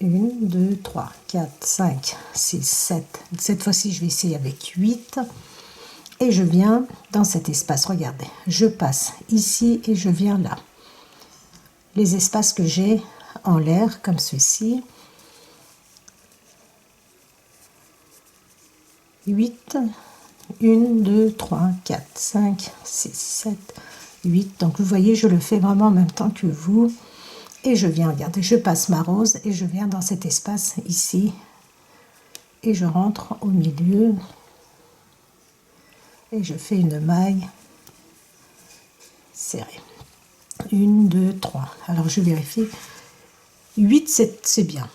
1, 2, 3, 4, 5, 6, 7. Cette fois-ci, je vais essayer avec 8. Et je viens dans cet espace. Regardez, je passe ici et je viens là. Les espaces que j'ai en l'air, comme ceci. 8, 1, 2, 3, 4, 5, 6, 7, 8. Donc vous voyez, je le fais vraiment en même temps que vous. Et je viens, regardez, je passe ma rose et je viens dans cet espace ici. Et je rentre au milieu. Et je fais une maille serrée. 1, 2, 3. Alors je vérifie. 8, c'est bien.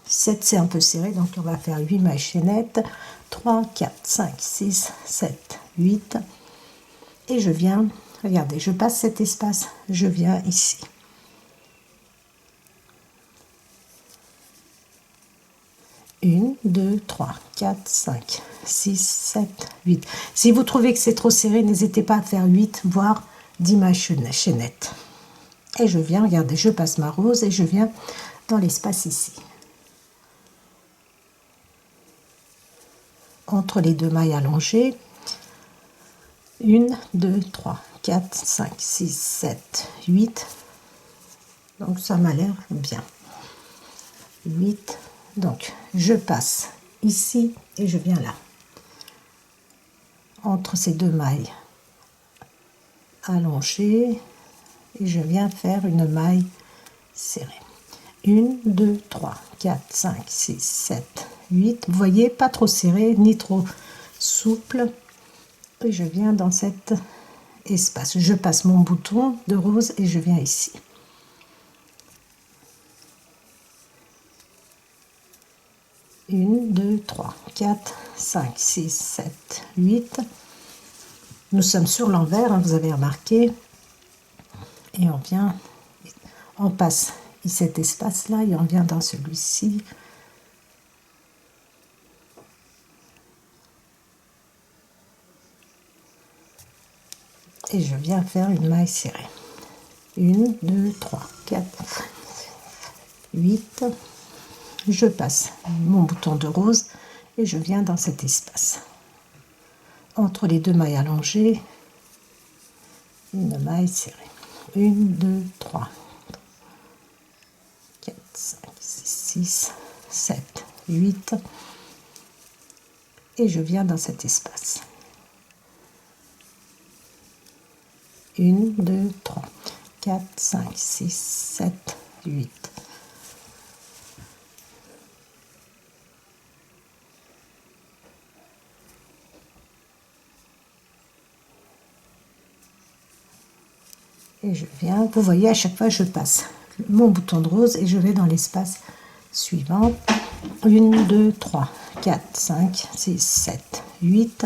7, c'est un peu serré, donc on va faire 8 mailles chaînettes. 3, 4, 5, 6, 7, 8. Et je viens, regardez, je passe cet espace, je viens ici. Une, 2, 3, 4, 5, 6, 7, 8. Si vous trouvez que c'est trop serré, n'hésitez pas à faire 8, voire 10 mailles chaînettes. Et je viens, regardez, je passe ma rose et je viens dans l'espace ici. Entre les deux mailles allongées. 1, 2, 3, 4, 5, 6, 7, 8. Donc ça m'a l'air bien. 8. Donc je passe ici et je viens là. Entre ces deux mailles allongées. Et je viens faire une maille serrée. 1, 2, 3, 4, 5, 6, 7, 8. Vous voyez, pas trop serré ni trop souple. Et je viens dans cet espace. Je passe mon bouton de rose et je viens ici. Une, 2, 3, 4, 5, 6, 7, 8. Nous sommes sur l'envers, hein, vous avez remarqué. Et on vient, on passe cet espace-là et on vient dans celui-ci. Et je viens faire une maille serrée. 1, 2, 3, 4, 8. Je passe mon bouton de rose et je viens dans cet espace. Entre les deux mailles allongées, une maille serrée. 1, 2, 3, 4, 5, 6, 7, 8. Et je viens dans cet espace. 1, 2, 3, 4, 5, 6, 7, 8. Et je viens, vous voyez, à chaque fois je passe mon bouton de rose et je vais dans l'espace suivant. 1, 2, 3, 4, 5, 6, 7, 8.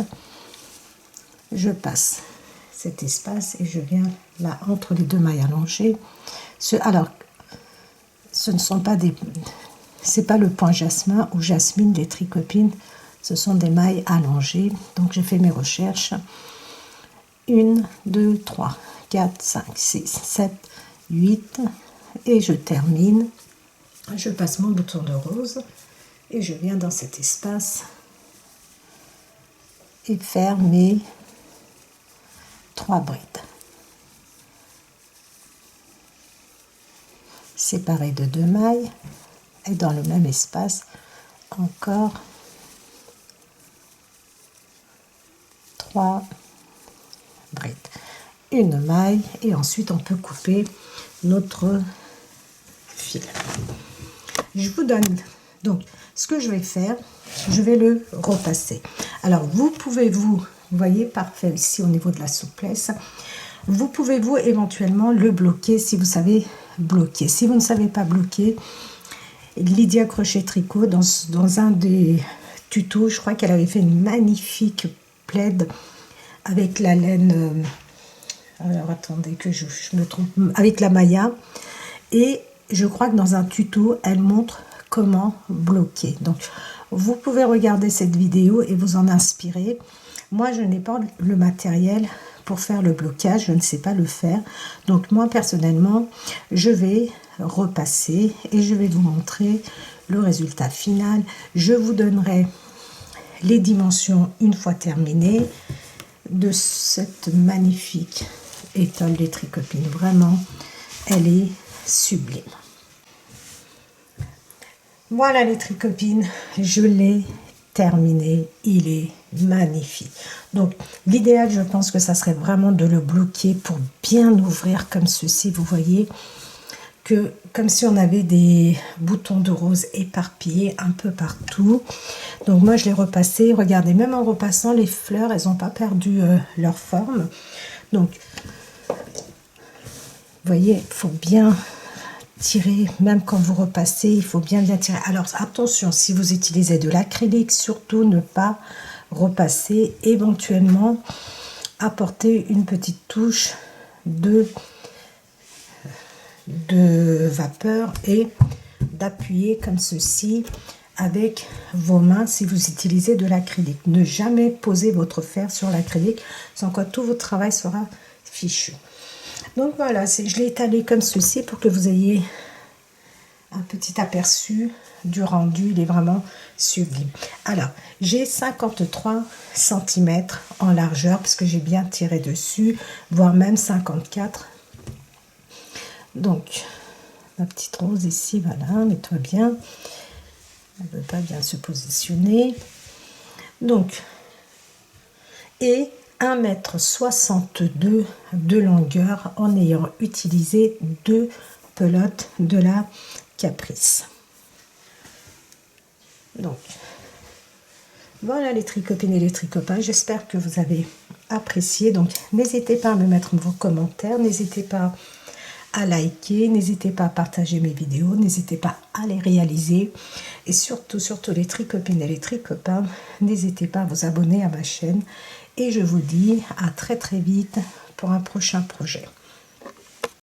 Je passe cet espace et je viens là entre les deux mailles allongées. Alors, ce ne sont pas des... C'est pas le point jasmin ou jasmine des tricopines. Ce sont des mailles allongées. Donc, j'ai fait mes recherches. 1, 2, 3, 4, 5, 6, 7, 8. Et je termine. Je passe mon bouton de rose. Et je viens dans cet espace. Et faire mes 3 brides. Séparées de 2 mailles. Et dans le même espace, encore 3 brides. Une maille et ensuite on peut couper notre fil. Je vous donne donc ce que je vais faire. Je vais le repasser. Alors vous pouvez vous voyez parfait ici au niveau de la souplesse. Vous pouvez vous éventuellement le bloquer si vous savez bloquer. Si vous ne savez pas bloquer, Lydia Crochet Tricot, dans un des tutos, je crois qu'elle avait fait une magnifique plaid avec la laine, alors attendez que je me trompe, avec la Maya. Et je crois que dans un tuto, elle montre comment bloquer. Donc, vous pouvez regarder cette vidéo et vous en inspirer. Moi, je n'ai pas le matériel pour faire le blocage, je ne sais pas le faire. Donc, moi, personnellement, je vais repasser et je vais vous montrer le résultat final. Je vous donnerai les dimensions une fois terminées de cette magnifique étole des Tricopines. Vraiment, elle est sublime. Voilà les Tricopines, je l'ai terminé, il est magnifique. Donc l'idéal, je pense que ça serait vraiment de le bloquer pour bien ouvrir comme ceci. Vous voyez que comme si on avait des boutons de rose éparpillés un peu partout. Donc moi je l'ai repassé, regardez, même en repassant les fleurs, elles n'ont pas perdu leur forme. Donc vous voyez, il faut bien tirer, même quand vous repassez, il faut bien tirer. Alors attention, si vous utilisez de l'acrylique, surtout ne pas repasser, éventuellement apporter une petite touche de vapeur et d'appuyer comme ceci avec vos mains si vous utilisez de l'acrylique. Ne jamais poser votre fer sur l'acrylique, sans quoi tout votre travail sera fichu. Donc voilà, je l'ai étalé comme ceci pour que vous ayez un petit aperçu du rendu. Il est vraiment sublime. Alors, j'ai 53 cm en largeur parce que j'ai bien tiré dessus, voire même 54. Donc, ma petite rose ici, voilà, mets-toi bien. Elle ne veut pas bien se positionner. Donc, et 1,62 m de longueur en ayant utilisé 2 pelotes de la Caprice. Donc, voilà les Tricopines et les Tricopains. J'espère que vous avez apprécié. Donc, n'hésitez pas à me mettre vos commentaires. N'hésitez pas à liker. N'hésitez pas à partager mes vidéos. N'hésitez pas à les réaliser. Et surtout, surtout les Tricopines et les Tricopains, n'hésitez pas à vous abonner à ma chaîne. Et je vous dis à très très vite pour un prochain projet.